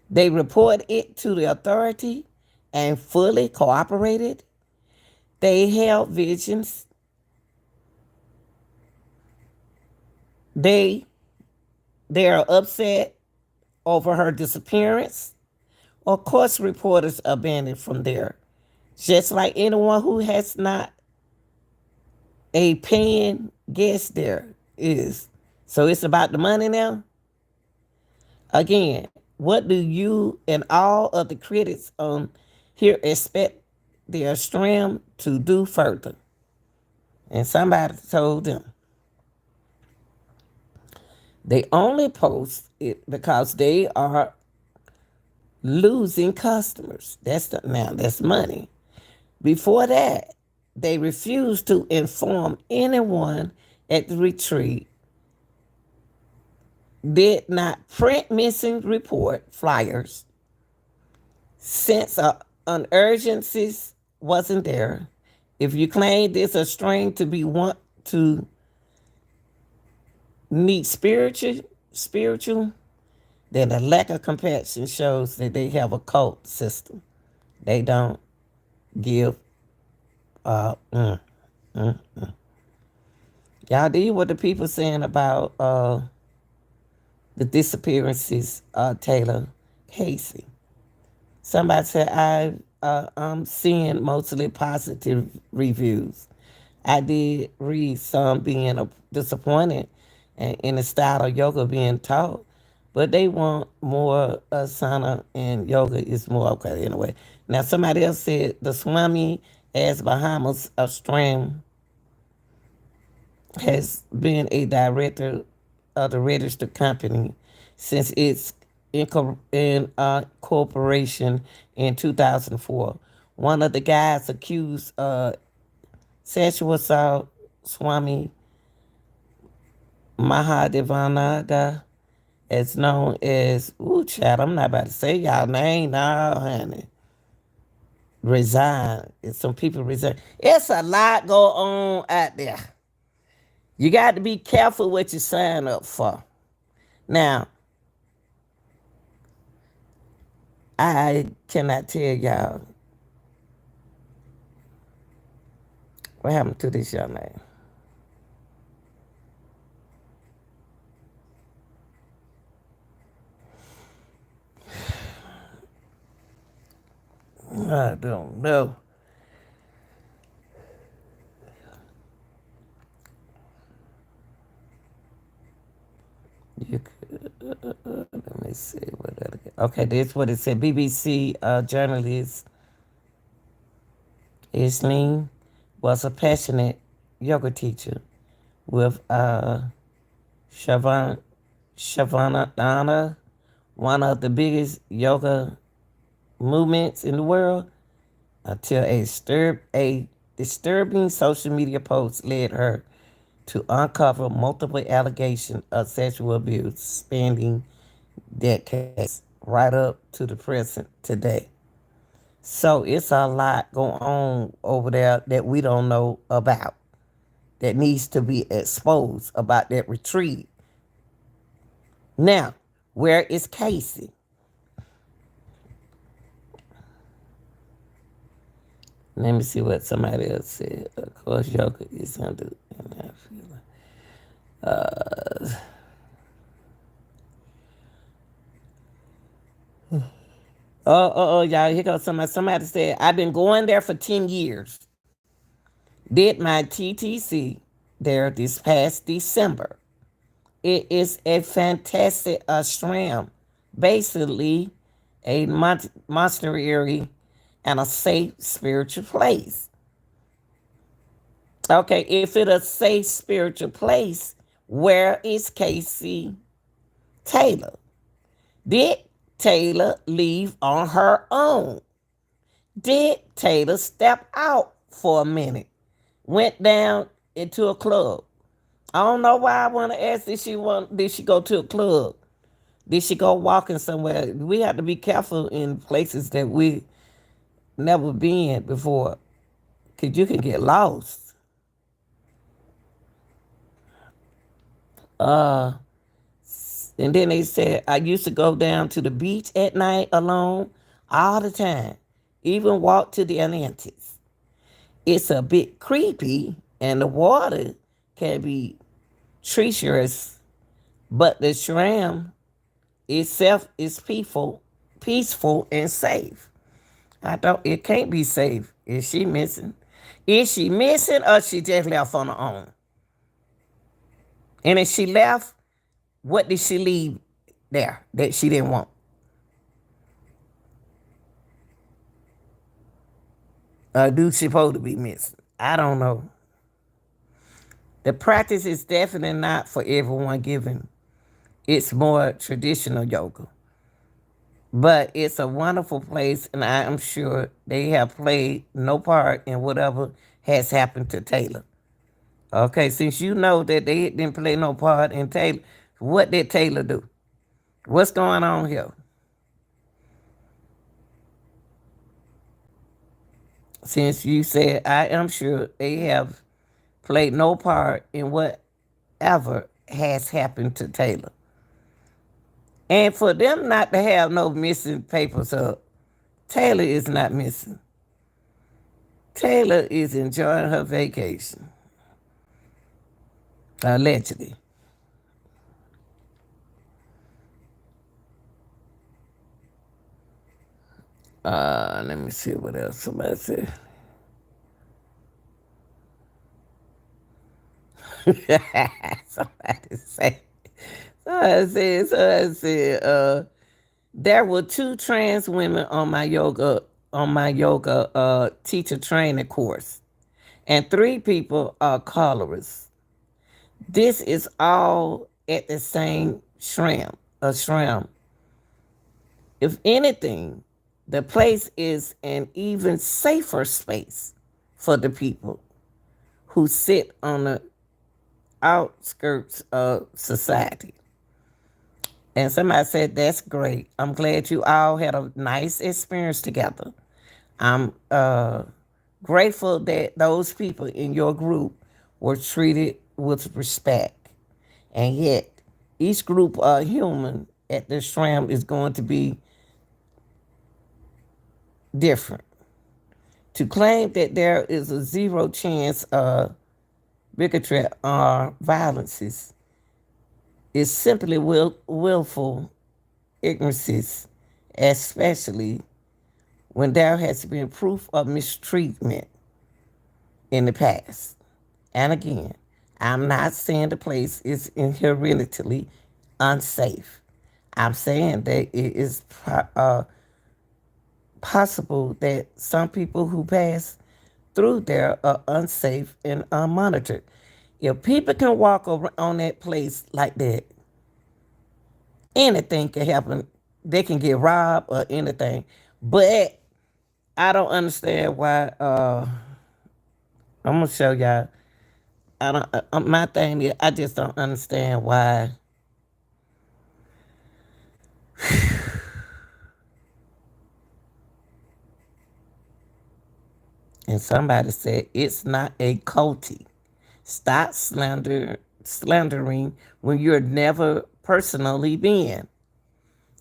they reported it to the authority and fully cooperated. They held vigils. They are upset over her disappearance. Of course, reporters abandoned from there. Just like anyone who has not a paying guest there is. So it's about the money now. Again, what do you and all of the critics on here expect their stream to do further? And somebody told them they only post it because they are losing customers. That's money. Before that, they refused to inform anyone at the retreat, did not print missing report flyers, since an urgency wasn't there. If you claim this a strain to be want to need spiritual, then the lack of compassion shows that they have a cult system. They don't give. Uh, mm, mm. Y'all, do you what the people saying about the disappearances of Taylor Casey? Somebody said I'm seeing mostly positive reviews. I did read some being disappointed in the style of yoga being taught, but they want more asana, and yoga is more okay anyway. Now somebody else said the Swami as Bahamas Astram has been a director of the registered company since its incorporation in 2004. One of the guys accused sexual assault, Swami Mahadevananda, as known as, ooh, child, I'm not about to say y'all name now, honey. Resign. Some people resign. It's a lot go on out there. You got to be careful what you sign up for. Now, I cannot tell y'all what happened to this young man. I don't know. You could, let me see what that again. Okay, this what it said. BBC journalist Isleen was a passionate yoga teacher with Shavan Shavananda, one of the biggest yoga movements in the world, until a disturbing social media post led her to uncover multiple allegations of sexual abuse spanning decades right up to the present today. So it's a lot going on over there that we don't know about that needs to be exposed about that retreat. Now, where is Casey? Let me see what somebody else said. Of course, yoga is under. And I feel like, y'all, here goes somebody. Somebody said, I've been going there for 10 years. Did my TTC there this past December. It is a fantastic ashram, basically a monastery and a safe spiritual place. Okay, if it's a safe spiritual place, where is Casey Taylor? Did Taylor leave on her own? Did Taylor step out for a minute? Went down into a club? I don't know why I want to ask. Did she go to a club? Did she go walking somewhere? We have to be careful in places that we never been before, cause you can get lost. Uh, and then they said I used to go down to the beach at night alone all the time, even walk to the Atlantis. It's a bit creepy, and the water can be treacherous, but the shram itself is peaceful and safe. I don't. It can't be safe. Is she missing? Is she missing, or she just left on her own? And if she left, what did she leave there that she didn't want? Do she supposed to be missing? I don't know. The practice is definitely not for everyone given. It's more traditional yoga. But it's a wonderful place, and I am sure they have played no part in whatever has happened to Taylor. Okay, since you know that they didn't play no part in Taylor, what did Taylor do? What's going on here? Since you said, I am sure they have played no part in whatever has happened to Taylor. And for them not to have no missing papers up, Taylor is not missing. Taylor is enjoying her vacation, allegedly. Let me see what else somebody said. somebody say, somebody said, there were two trans women on my yoga teacher training course, and three people are colorists. This is all at the same shram. If anything, the place is an even safer space for the people who sit on the outskirts of society. And somebody said, that's great. I'm glad you all had a nice experience together. I'm grateful that those people in your group were treated with respect. And yet, each group of human at the shram is going to be different. To claim that there is a zero chance of bigotry or violences is simply willful ignorance, especially when there has been proof of mistreatment in the past. And again, I'm not saying the place is inherently unsafe. I'm saying that it is possible that some people who pass through there are unsafe and unmonitored. If people can walk on that place like that, anything can happen. They can get robbed or anything. But I don't understand why. I'm gonna show y'all. I don't. My thing is, I just don't understand why. And somebody said it's not a culty. Stop slandering when you're never personally been.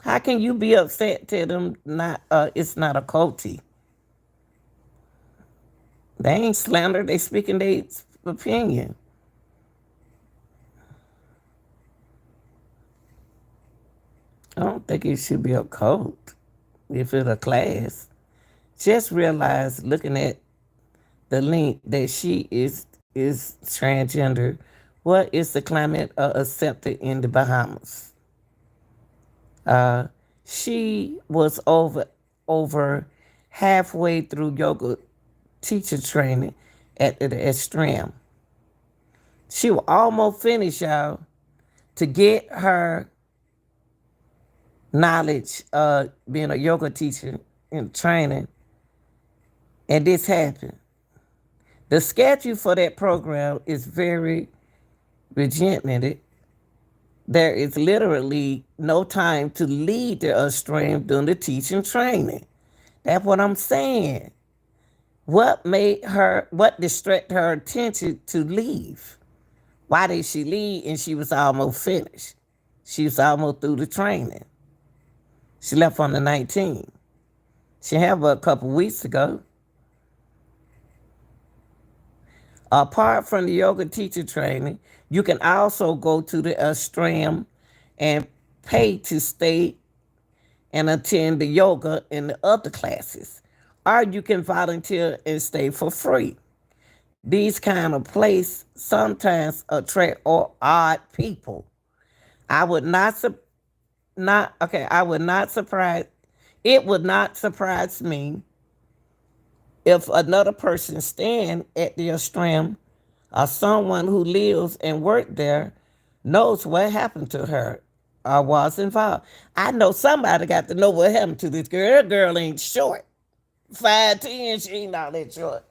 How can you be upset to them? Not. It's not a culty. They ain't slander. They speaking their opinion. I don't think it should be a cult. If it's a class, just realize looking at the link that she is transgender. What is the climate accepted in the Bahamas? Uh, she was over halfway through yoga teacher training at the Ashram. She was almost finished, y'all, to get her knowledge being a yoga teacher in training, and this happened. The schedule for that program is very regimented. There is literally no time to lead the stream during the teaching training. That's what I'm saying. What distracted her attention to leave? Why did she leave and she was almost finished? She was almost through the training. She left on the 19th. She had her a couple weeks ago. Apart from the yoga teacher training, you can also go to the Ashram and pay to stay and attend the yoga and the other classes. Or you can volunteer and stay for free. These kind of places sometimes attract odd people. I would not not okay. I would not surprise. It would not surprise me if another person stand at the Ashram or someone who lives and worked there knows what happened to her or was involved. I know somebody got to know what happened to this girl. Her girl ain't short. 5'10", she ain't all that short.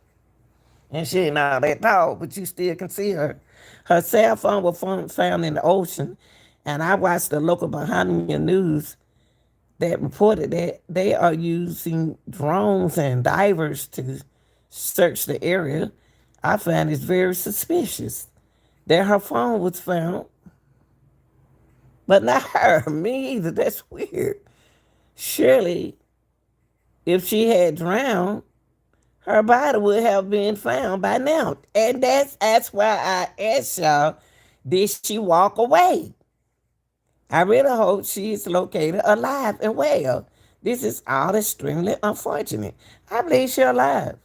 And she ain't all that tall, but you still can see her. Her cell phone was found in the ocean, and I watched the local Bahamian news that reported that they are using drones and divers to search the area. I find it very suspicious that her phone was found, but not her, me either. That's weird. Surely, if she had drowned, her body would have been found by now. And that's why I asked y'all, did she walk away? I really hope she is located alive and well. This is all extremely unfortunate. I believe she's alive.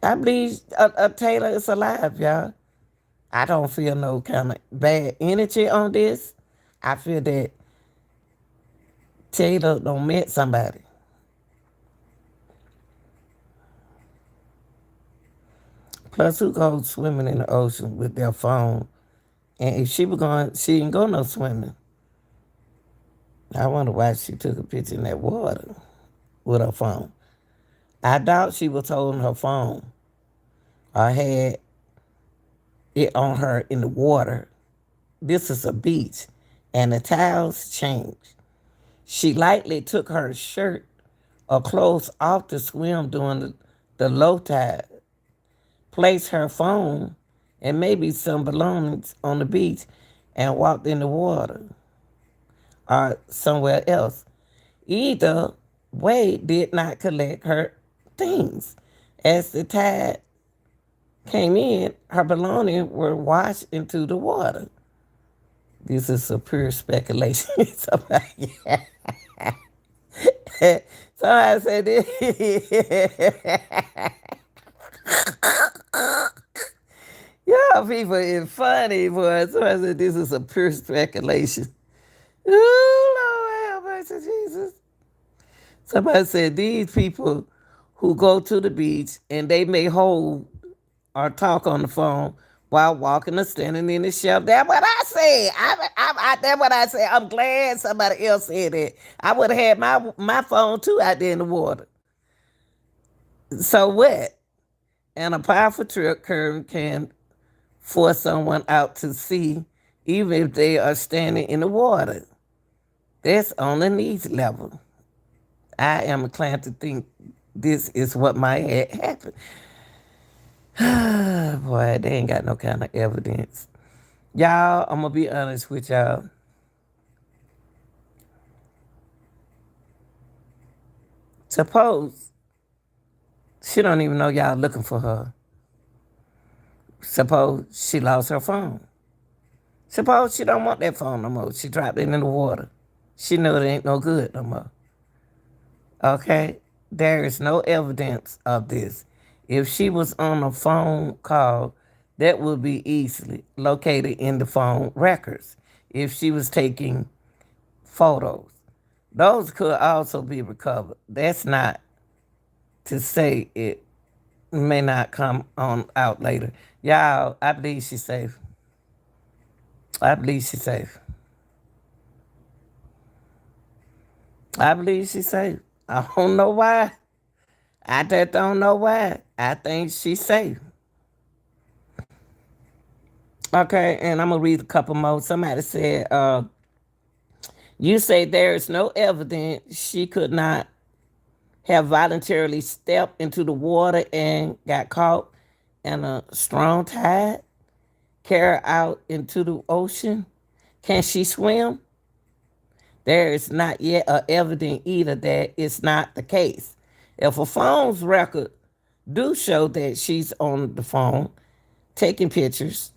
I believe Taylor is alive, y'all. I don't feel no kind of bad energy on this. I feel that Taylor don't met somebody. Plus, who goes swimming in the ocean with their phone? And if she was going, she didn't go no swimming. I wonder why she took a picture in that water with her phone. I doubt she was holding her phone or had it on her in the water. This is a beach, and the tiles changed. She likely took her shirt or clothes off to swim during the low tide, placed her phone and maybe some belongings on the beach, and walked in the water or somewhere else. Either Wade did not collect her things. As the tide came in, her belongings were washed into the water. This is a pure speculation. Somebody, somebody said this. Yeah, people is funny, boy. Somebody said this is a pure speculation. Oh, Lord, have mercy, Jesus. Somebody said these people who go to the beach and they may hold or talk on the phone while walking or standing in the shelf. That's what I said. That's what I said. I'm glad somebody else said that. I would have had my phone too out there in the water. So what? And a powerful trip current can force someone out to sea even if they are standing in the water. That's on the needs level. I am inclined to think this is what might have happened. Boy, they ain't got no kind of evidence. Y'all, I'm gonna be honest with y'all. Suppose she don't even know y'all looking for her. Suppose she lost her phone. Suppose she don't want that phone no more. She dropped it in the water. She know it ain't no good no more. Okay? There is no evidence of this. If she was on a phone call, that would be easily located in the phone records. If she was taking photos, those could also be recovered. That's not to say it may not come on out later. Y'all, I believe she's safe. I believe she's safe. I believe she's safe. I don't know why. I just don't know why. I think she's safe. Okay, and I'm gonna read a couple more. Somebody said, you say there is no evidence she could not have voluntarily stepped into the water and got caught in a strong tide, carried out into the ocean. Can she swim? There is not yet a evidence either that it's not the case. If a phone's record do show that she's on the phone taking pictures,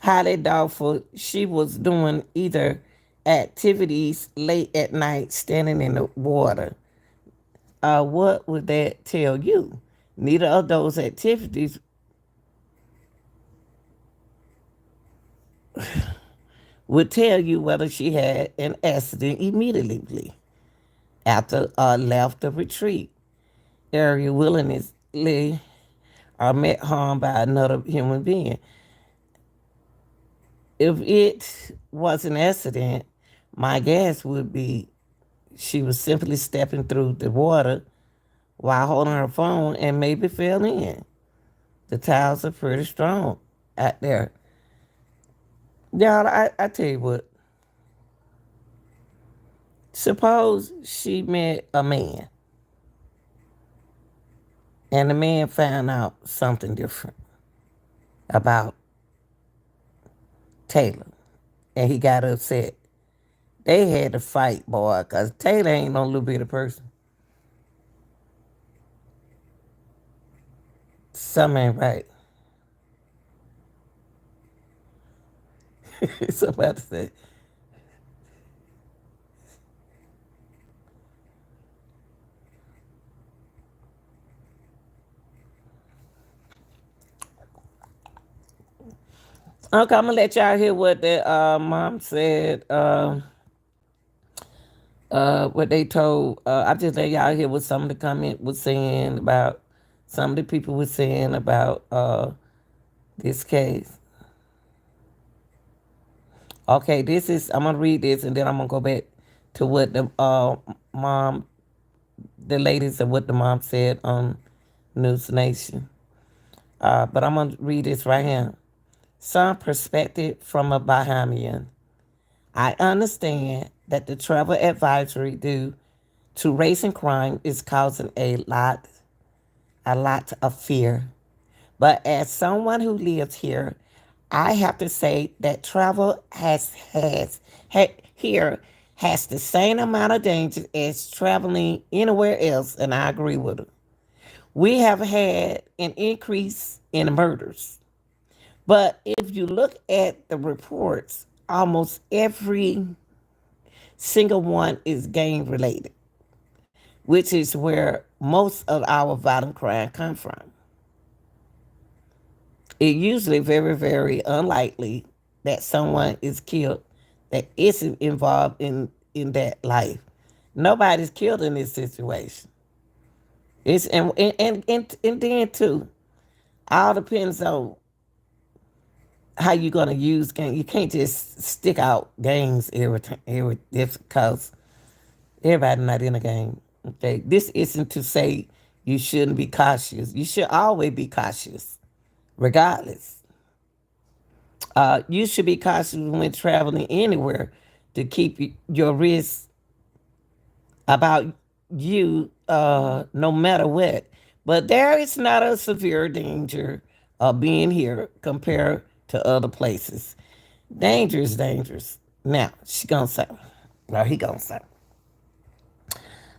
highly doubtful she was doing either activities late at night standing in the water. What would that tell you? Neither of those activities would tell you whether she had an accident immediately after left the retreat area willingly or met harm by another human being. If it was an accident, my guess would be she was simply stepping through the water while holding her phone and maybe fell in. The tiles are pretty strong out there. Y'all, I tell you what, suppose she met a man and the man found out something different about Taylor and he got upset. They had to fight, boy, because Taylor ain't no little bit of person. Something ain't right. Somebody said, okay, I'm going to let y'all hear what the mom said, what they told. I just let y'all hear what some of the comment was saying about, some of the people were saying about this case. Okay, this is, I'm going to read this and then I'm going to go back to what the mom, the ladies, and what the mom said on News Nation. But I'm going to read this right here. Some perspective from a Bahamian. I understand that the travel advisory due to race and crime is causing a lot of fear. But as someone who lives here, I have to say that travel here has the same amount of danger as traveling anywhere else, and I agree with her. We have had an increase in murders. But if you look at the reports, almost every single one is gang related, which is where most of our violent crime come from. It's usually very, very unlikely that someone is killed that isn't involved in that life. Nobody's killed in this situation. It's and then too, all depends on how you gonna use gang. You can't just stick out gangs every because everybody not in a gang. Okay, this isn't to say you shouldn't be cautious. You should always be cautious, regardless. You should be cautious when traveling anywhere to keep your risk about you, no matter what. But there is not a severe danger of being here compared to other places. Danger is dangerous. Now, she gonna say, or he gonna say.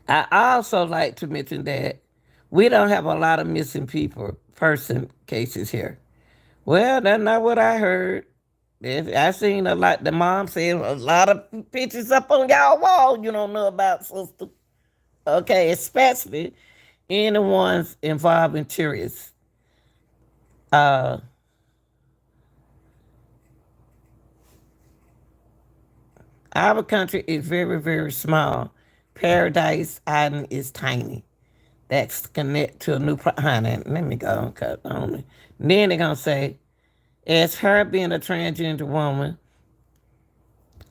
I also like to mention that we don't have a lot of missing people person cases here. Well, that's not what I heard. I seen a lot. The mom said a lot of pictures up on y'all wall you don't know about, sister. Okay, especially any ones involving tourists. Uh, our country is very, very small. Paradise Island is tiny. That's connect to a new honey. Let me go and cut on me. Then they're gonna say, as her being a transgender woman,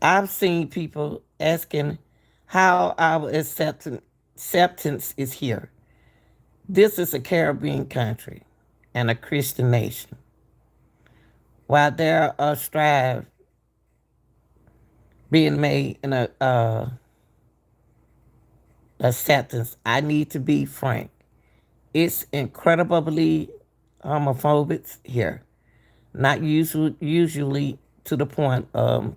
I've seen people asking how our acceptance is here. This is a Caribbean country and a Christian nation. While there are strides being made in a acceptance, I need to be frank. It's incredibly homophobic here. Not usually to the point of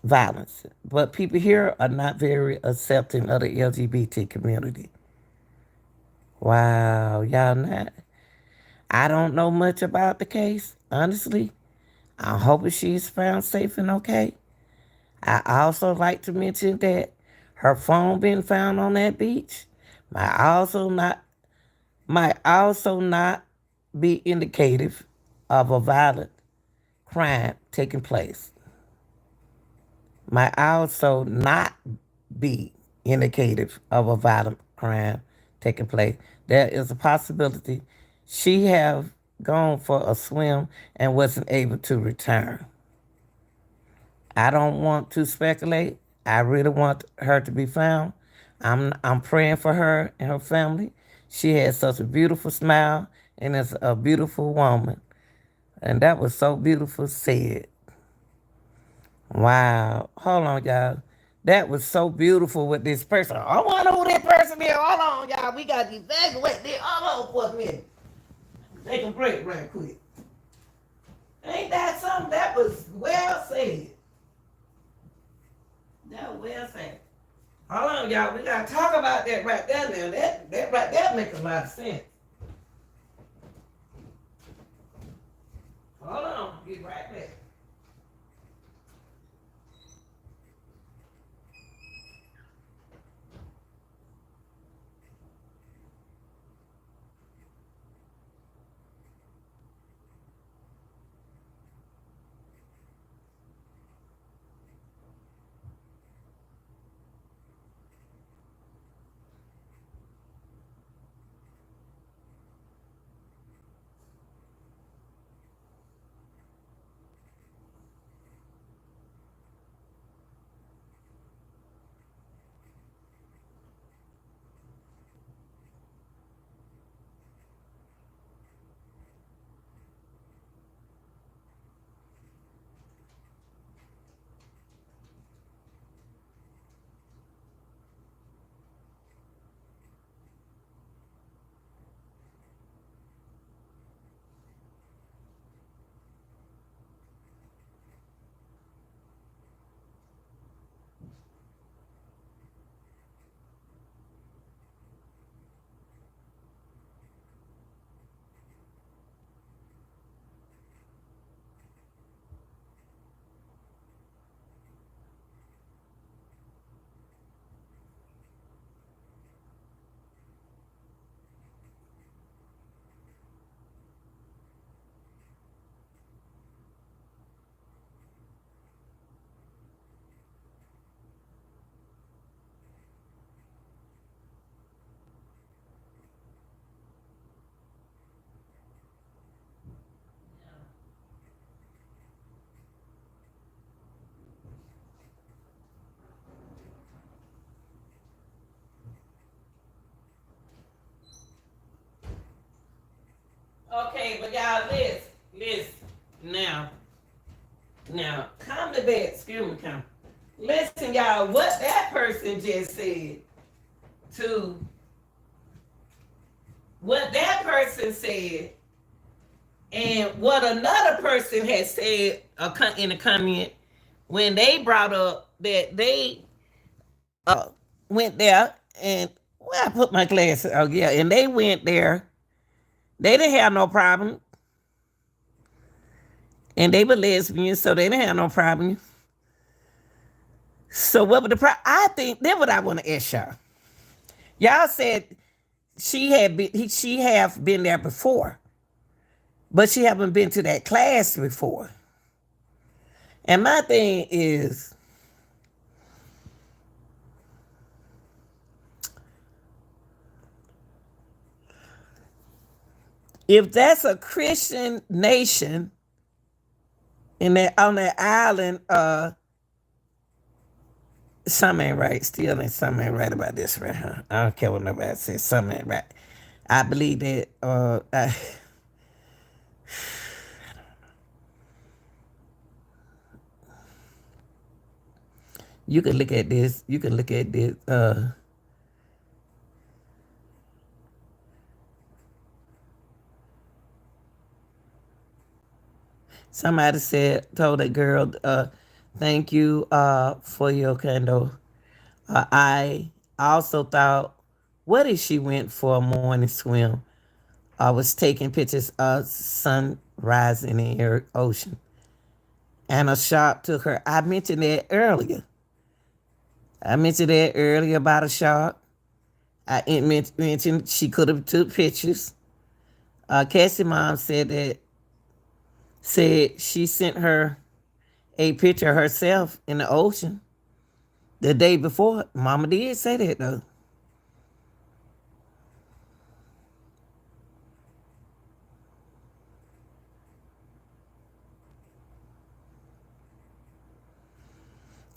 violence, but people here are not very accepting of the LGBT community. Wow, y'all not. I don't know much about the case, honestly. I hope she's found safe and okay. I also like to mention that her phone being found on that beach might also not be indicative of a violent crime taking place. Might also not be indicative of a violent crime taking place. There is a possibility she have gone for a swim and wasn't able to return. I don't want to speculate. I really want her to be found. I'm praying for her and her family. She has such a beautiful smile and is a beautiful woman. And that was so beautiful said. Wow. Hold on, y'all. That was so beautiful with this person. I want to know who that person is. Hold on, y'all. We got to evaluate this. Hold on for a minute. Take a break right quick. Ain't that something that was well said? That was well said. Hold on, y'all. We got to talk about that right there now. That right there makes a lot of sense. Hold on. Get right back. y'all, listen. Now, come to bed. Excuse me, come. Listen, y'all, what that person just said to what that person said and what another person had said in a comment when they brought up that they went there and well, I put my glasses. Oh yeah, and they went there. They didn't have no problem, and they were lesbians, so they didn't have no problem. So what was the problem? I think that's what I want to ask y'all. Y'all said she have been there before, but she haven't been to that class before. And my thing is, if that's a Christian nation in that on that island, something ain't right. Still ain't something ain't right about this right here. I don't care what nobody says. Something ain't right. I believe that you can look at this. You can look at this. Somebody told that girl, thank you for your candle. I also thought, what if she went for a morning swim? I was taking pictures of sun rising in the ocean. And a shark took her. I mentioned that earlier. About a shark. I mentioned she could have took pictures. Cassie mom said she sent her a picture of herself in the ocean the day before. Mama did say that though.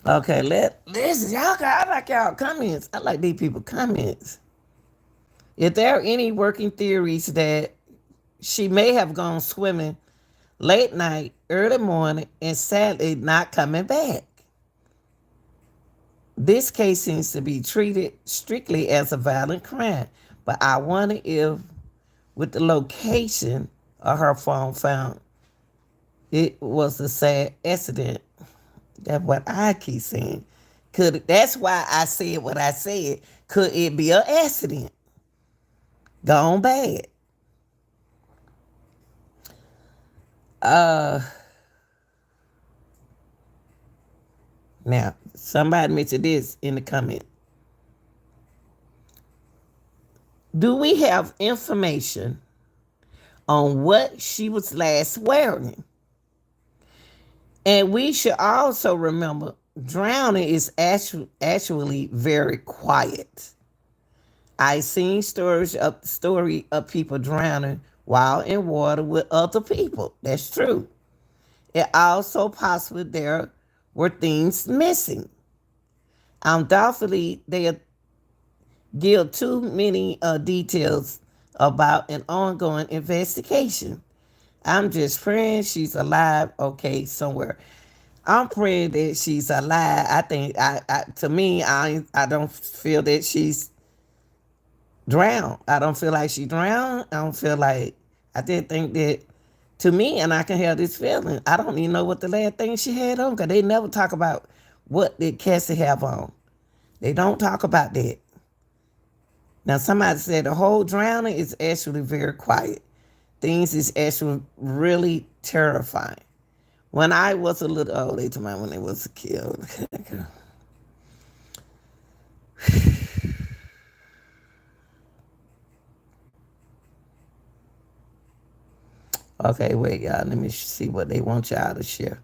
Okay, listen, y'all. I like y'all comments. I like these people comments. If there are any working theories that she may have gone swimming late night, early morning, and sadly not coming back. This case seems to be treated strictly as a violent crime, but I wonder if, with the location of her phone found, it was a sad accident. That's what I keep saying. That's why I said what I said. Could it be an accident? Gone bad. Now, somebody mentioned this in the comment. Do we have information on what she was last wearing? And we should also remember drowning is actually very quiet. I seen story of people drowning while in water with other people. That's true. It also possible there were things missing. Undoubtedly, they give too many details about an ongoing investigation. I'm just praying she's alive, okay, somewhere. I'm praying that she's alive. I think, to me, I don't feel that she's drowned. I don't feel like she drowned. I don't feel like, I did think that, to me, and I can have this feeling, I don't even know what the last thing she had on, because they never talk about what did Cassie have on. They don't talk about that. Now, somebody said the whole drowning is actually very quiet. Things is actually really terrifying. When I was a little old, they told me when they was killed. Okay, wait, y'all. Let me see what they want y'all to share.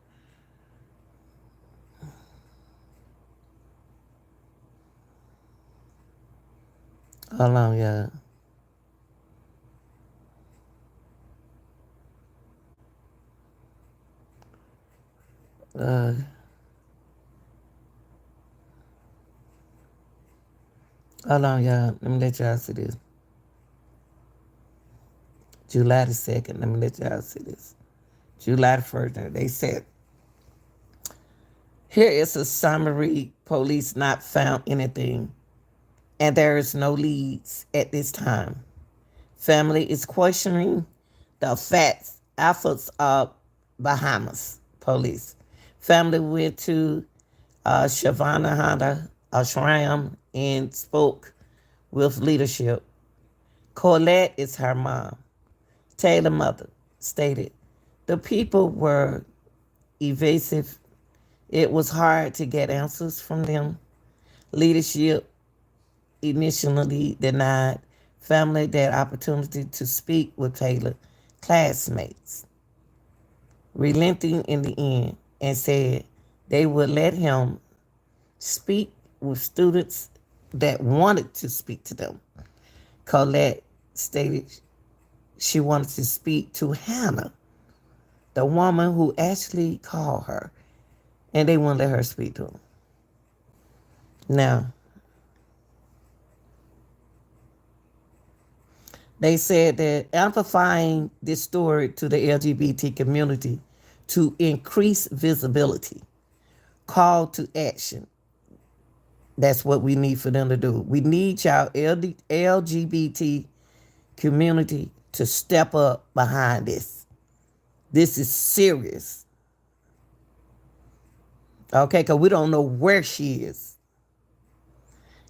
Hold on, y'all. Uh, Hold on, y'all. Let me let y'all see this. July the 2nd. Let me let y'all see this. July the 1st. They said, here is a summary. Police not found anything, and there is no leads at this time. Family is questioning the facts, efforts of Bahamas police. Family went to Sivananda Ashram and spoke with leadership. Colette is her mom. Taylor's mother stated, the people were evasive. It was hard to get answers from them. Leadership initially denied family that opportunity to speak with Taylor classmates, relenting in the end, and said they would let him speak with students that wanted to speak to them. Colette stated she wanted to speak to Hannah, the woman who actually called her, and they wouldn't let her speak to him. Now, they said that amplifying this story to the LGBT community to increase visibility, call to action. That's what we need for them to do. We need y'all LGBT community to step up behind this. This is serious. Okay, because we don't know where she is.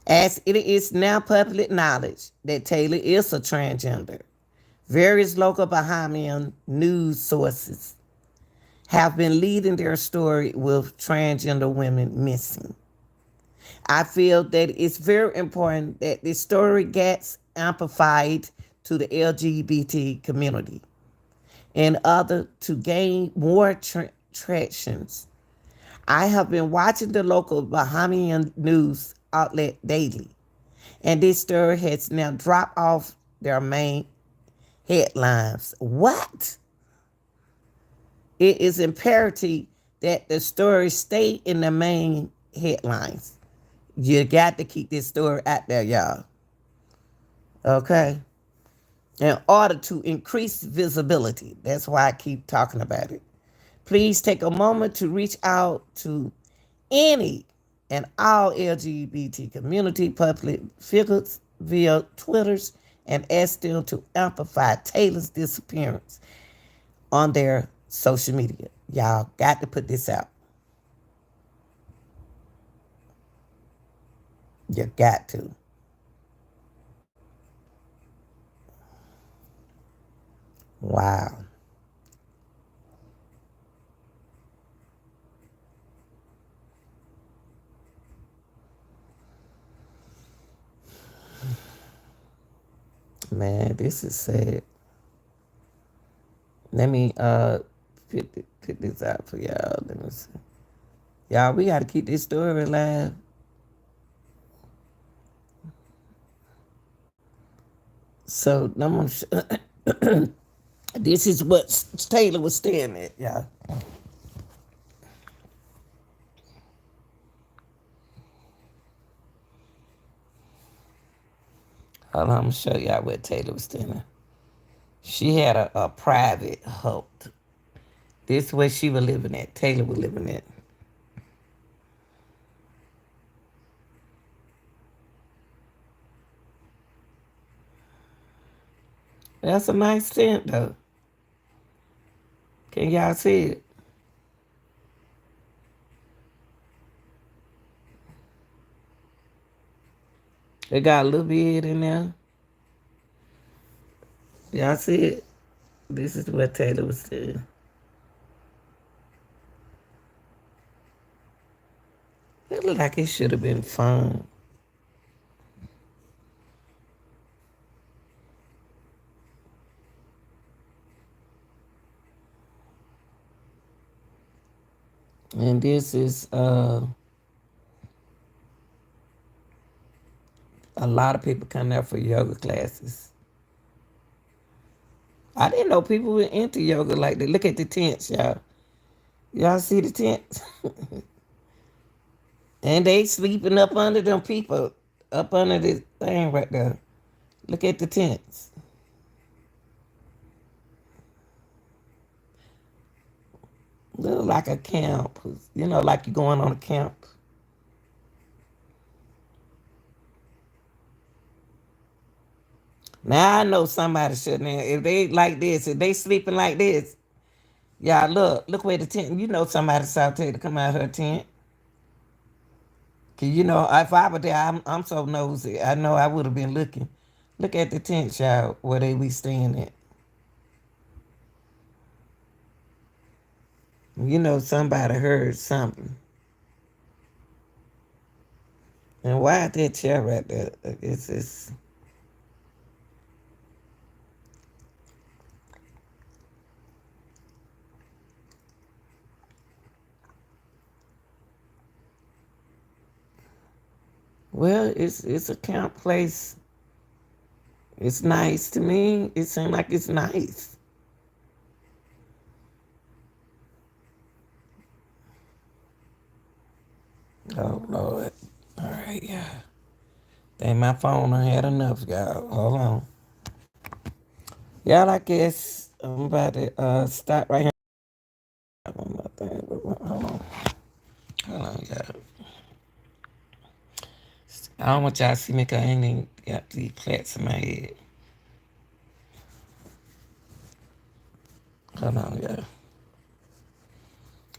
As it is now public knowledge that Taylor is a transgender, various local Bahamian news sources have been leading their story with transgender women missing. I feel that it's very important that this story gets amplified to the LGBT community in order to gain more tractions. I have been watching the local Bahamian news outlet daily, and this story has now dropped off their main headlines. What? It is imperative that the story stay in the main headlines. You got to keep this story out there, y'all. Okay? In order to increase visibility. That's why I keep talking about it. Please take a moment to reach out to any and all LGBT community public figures via Twitters and ask them to amplify Taylor's disappearance on their social media. Y'all got to put this out. You got to. Wow. Man, this is sad. Let me put this out for y'all. Let me see. Y'all, we got to keep this story alive. So, this is what Taylor was staring at, y'all. Hold on, I'm going to show y'all what Taylor was staring at. She had a private hut. This is where she was living at. Taylor was living at. That's a nice tent, though. Can y'all see it? It got a little bit in there. Y'all see it? This is what Taylor was saying. It looked like it should have been fun. And this is a lot of people come there for yoga classes. I didn't know people were into yoga like that. Look at the tents, y'all. Y'all see the tents? And they sleeping up under them people, up under this thing right there. Look at the tents. Look like a camp. Like you going on a camp. Now I know somebody shouldn't have. If they like this, if they sleeping like this, y'all look where the tent. Somebody saw Tay to come out her tent. Cause if I were there, I'm so nosy. I know I would have been looking. Look at the tent, y'all, where they be staying at. Somebody heard something. And why that chair right there? It's well, it's a camp place. It's nice to me. It seems like it's nice. Oh Lord. All right, yeah. Think my phone I had enough, y'all. Hold on. Y'all, I guess I'm about to stop right here. Hold on. Hold on, y'all. I don't want y'all to see me because I ain't even got these plaits in my head. Hold on, y'all.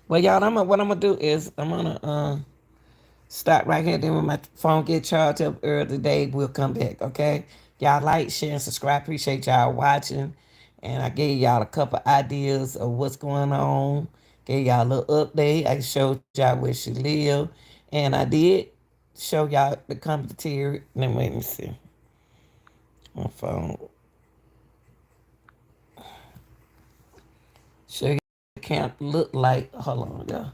Well, y'all, what I'm gonna do is I'm gonna stop right here. Then when my phone get charged up early today, we'll come back. Okay? Y'all like, share, and subscribe. Appreciate y'all watching. And I gave y'all a couple ideas of what's going on. Gave y'all a little update. I showed y'all where she live, and I did show y'all the commentary. Let me see my phone. Show you what the camp look like. Hold on, y'all.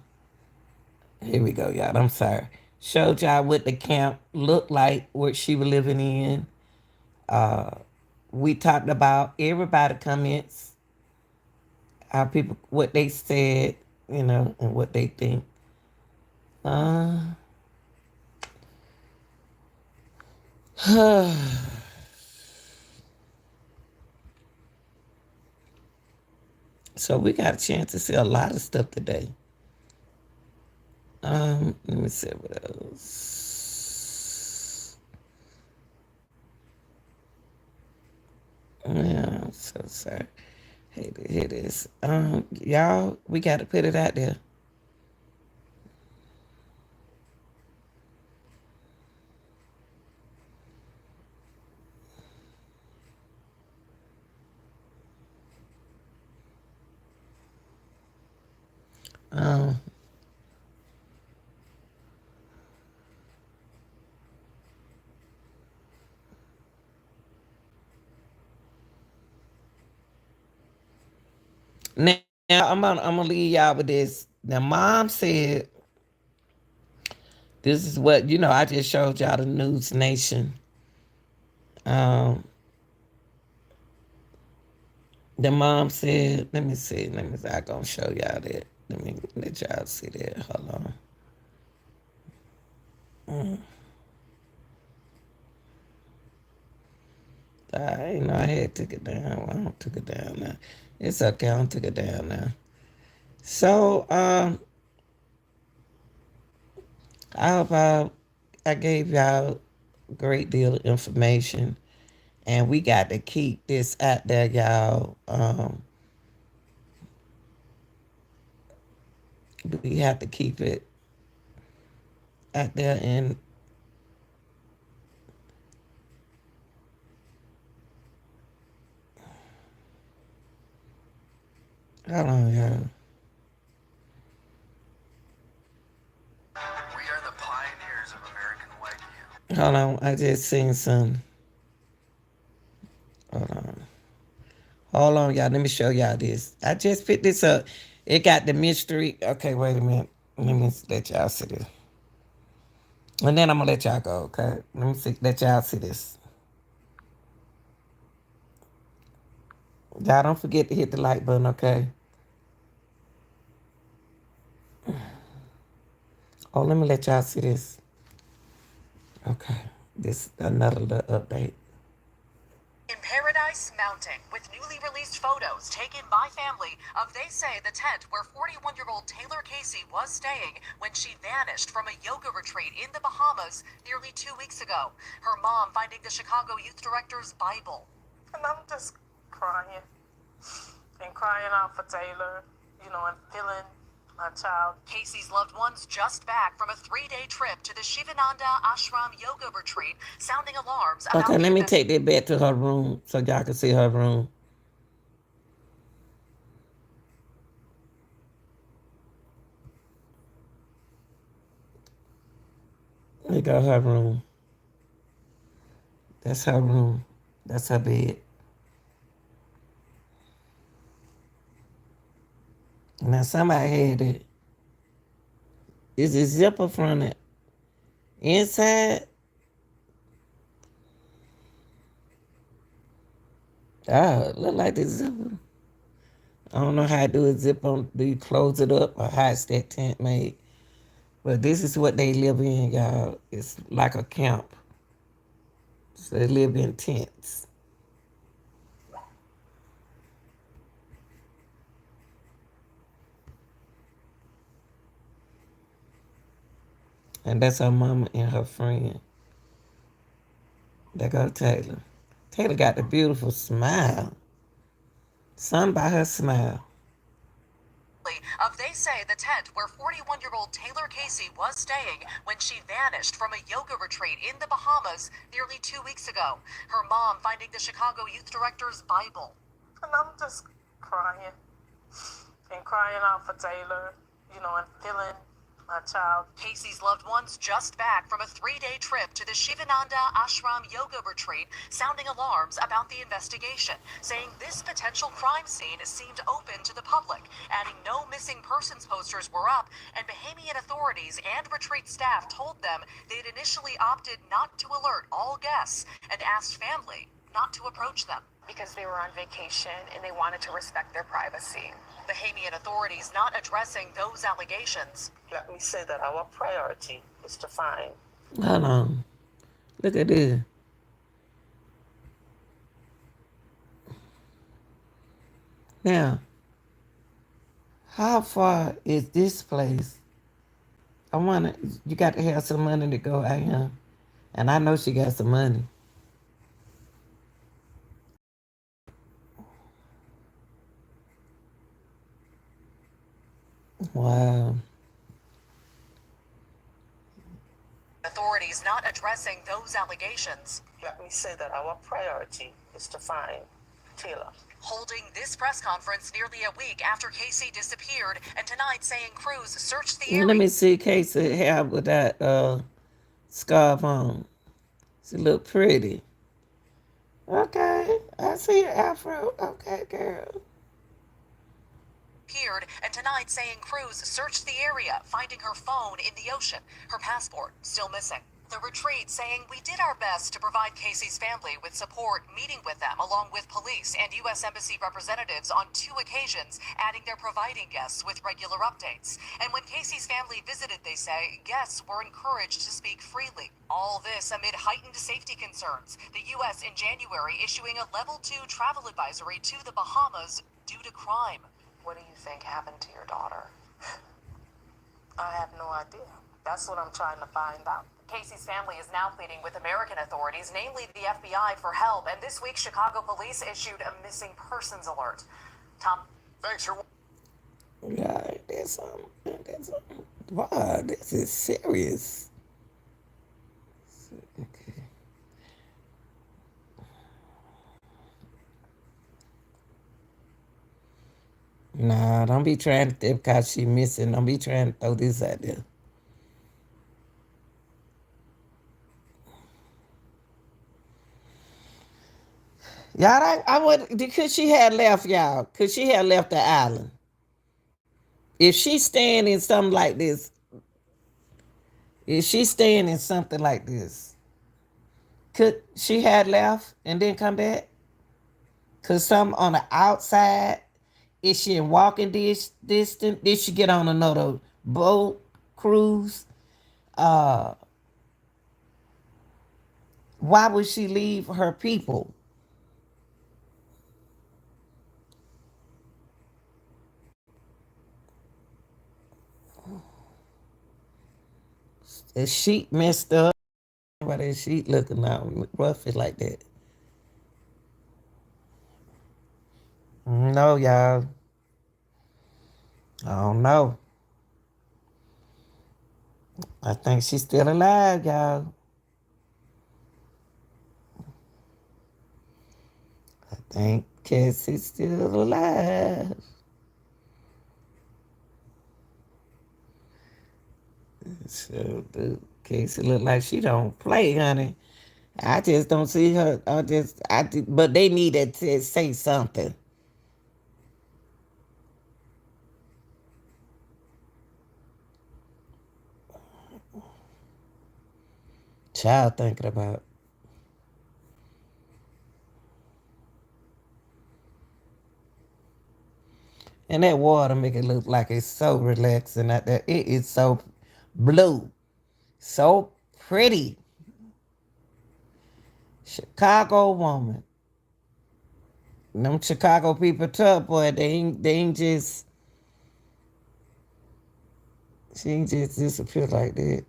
Here we go, y'all. I'm sorry. Showed y'all what the camp looked like, what she was living in. We talked about everybody comments, how people, what they said, and what they think. Uh, so we got a chance to see a lot of stuff today. Let me see what else. Yeah, I'm so sorry. Hate to hear this. Y'all, we got to put it out there. Um, Now I'm gonna leave y'all with this. Now, mom said this is what I just showed y'all the News Nation. Um, the mom said, let me see, I'm gonna show y'all that. Let me let y'all see that. Hold on. I ain't know I had took it down. Well, I don't took it down now. It's okay. I don't took it down now. So I hope I gave y'all a great deal of information, and we got to keep this out there, y'all. We have to keep it out there, and hold on, y'all. We are the pioneers of American white. Hold on, I just seen some. Hold on. Hold on, y'all. Let me show y'all this. I just picked this up. It got the mystery. Okay, wait a minute. Let me let y'all see this. And then I'm gonna let y'all go, okay? Let me see let y'all see this. Y'all don't forget to hit the like button, okay? Oh, let me let y'all see this. Okay. This another little update. In Paradise Mountain, with newly released photos taken by family of they say the tent where 41-year-old Taylor Casey was staying when she vanished from a yoga retreat in the Bahamas nearly 2 weeks ago. Her mom finding the Chicago Youth Director's Bible. And I'm just crying and crying out for Taylor, and feeling my child. Casey's loved ones just back from a 3-day trip to the Sivananda Ashram yoga retreat, sounding alarms about Okay, let me take that back to her room so y'all can see her room. There go her room. That's her room. That's her bed. Now somebody had it. Is it zipper from the inside? Ah, look like the zipper. I don't know how to do a zip on. Do you close it up or how it's that tent made? But this is what they live in, y'all. It's like a camp. So they live in tents. And that's her mama and her friend. There go Taylor. Taylor got the beautiful smile. Something about her smile. of they say the tent where 41-year-old Taylor Casey was staying when she vanished from a yoga retreat in the Bahamas nearly 2 weeks ago. Her mom finding the Chicago Youth Director's Bible. And I'm just crying and crying out for Taylor, and feeling my child. Casey's loved ones just back from a 3-day trip to the Sivananda Ashram yoga retreat, sounding alarms about the investigation, saying this potential crime scene seemed open to the public, adding no missing persons posters were up, and Bahamian authorities and retreat staff told them they'd initially opted not to alert all guests and asked family not to approach them. Because they were on vacation and they wanted to respect their privacy. Bahamian authorities not addressing those allegations. Let me say that our priority is to find. Hold on. Look at this. Now, how far is this place? I wanna. You got to have some money to go out here, and I know she got some money. Wow. Authorities not addressing those allegations. Let me say that our priority is to find Taylor. Holding this press conference nearly a week after Casey disappeared, and tonight saying crews searched the area. Let me see Casey hair with that scarf on. She look pretty. Okay, I see your afro. Okay, girl. And tonight saying crews searched the area, finding her phone in the ocean, her passport still missing. The retreat saying we did our best to provide Casey's family with support, meeting with them along with police and U.S. Embassy representatives on 2 occasions, adding they're providing guests with regular updates. And when Casey's family visited, they say guests were encouraged to speak freely. All this amid heightened safety concerns. The U.S. in January issuing a level 2 travel advisory to the Bahamas due to crime. What do you think happened to your daughter? I have no idea. That's what I'm trying to find out. Casey's family is now pleading with American authorities, namely the FBI, for help. And this week, Chicago police issued a missing persons alert. Tom. Thanks for. Yeah, that's something. That's something. Wow, this is serious. Okay. Nah, don't be trying to think because she missing. Don't be trying to throw this out there. Y'all, I would, because she had left, y'all, because she had left the island. If she's staying in something like this, if she's staying in something like this, could she had left and then come back? Because some on the outside, is she in walking distance? Did she get on another boat cruise? Why would she leave her people? The sheet messed up. Why that sheet looking out roughy like that? No, y'all. I don't know. I think she's still alive, y'all. I think Cassie's still alive. So the Casey look like she don't play, honey. I just don't see her. But they need to say something. Child thinking about. And that water make it look like it's so relaxing out there. It is so blue. So pretty. Chicago woman. Them Chicago people tough, boy. They ain't just she ain't just disappear like that.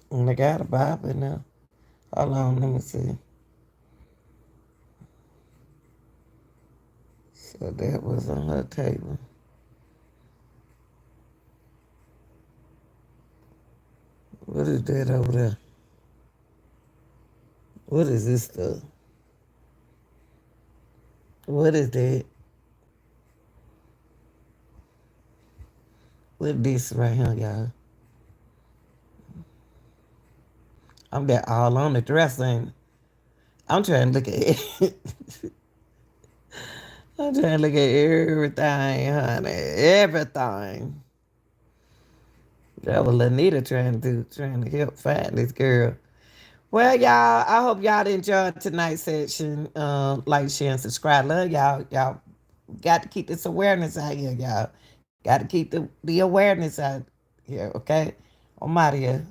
And they got a Bible in there. Hold on, let me see. So that was on her table. What is that over there? What is this stuff? What is that? What this right here, y'all? I'm that all on the dressing. I'm trying to look at it. I'm trying to look at everything, honey. Everything. That was Lanita trying to help find this girl. Well, y'all, I hope y'all enjoyed tonight's session. Like, share, and subscribe. Love y'all. Y'all got to keep this awareness out here, y'all. Got to keep the awareness out here, okay? I'm out of here.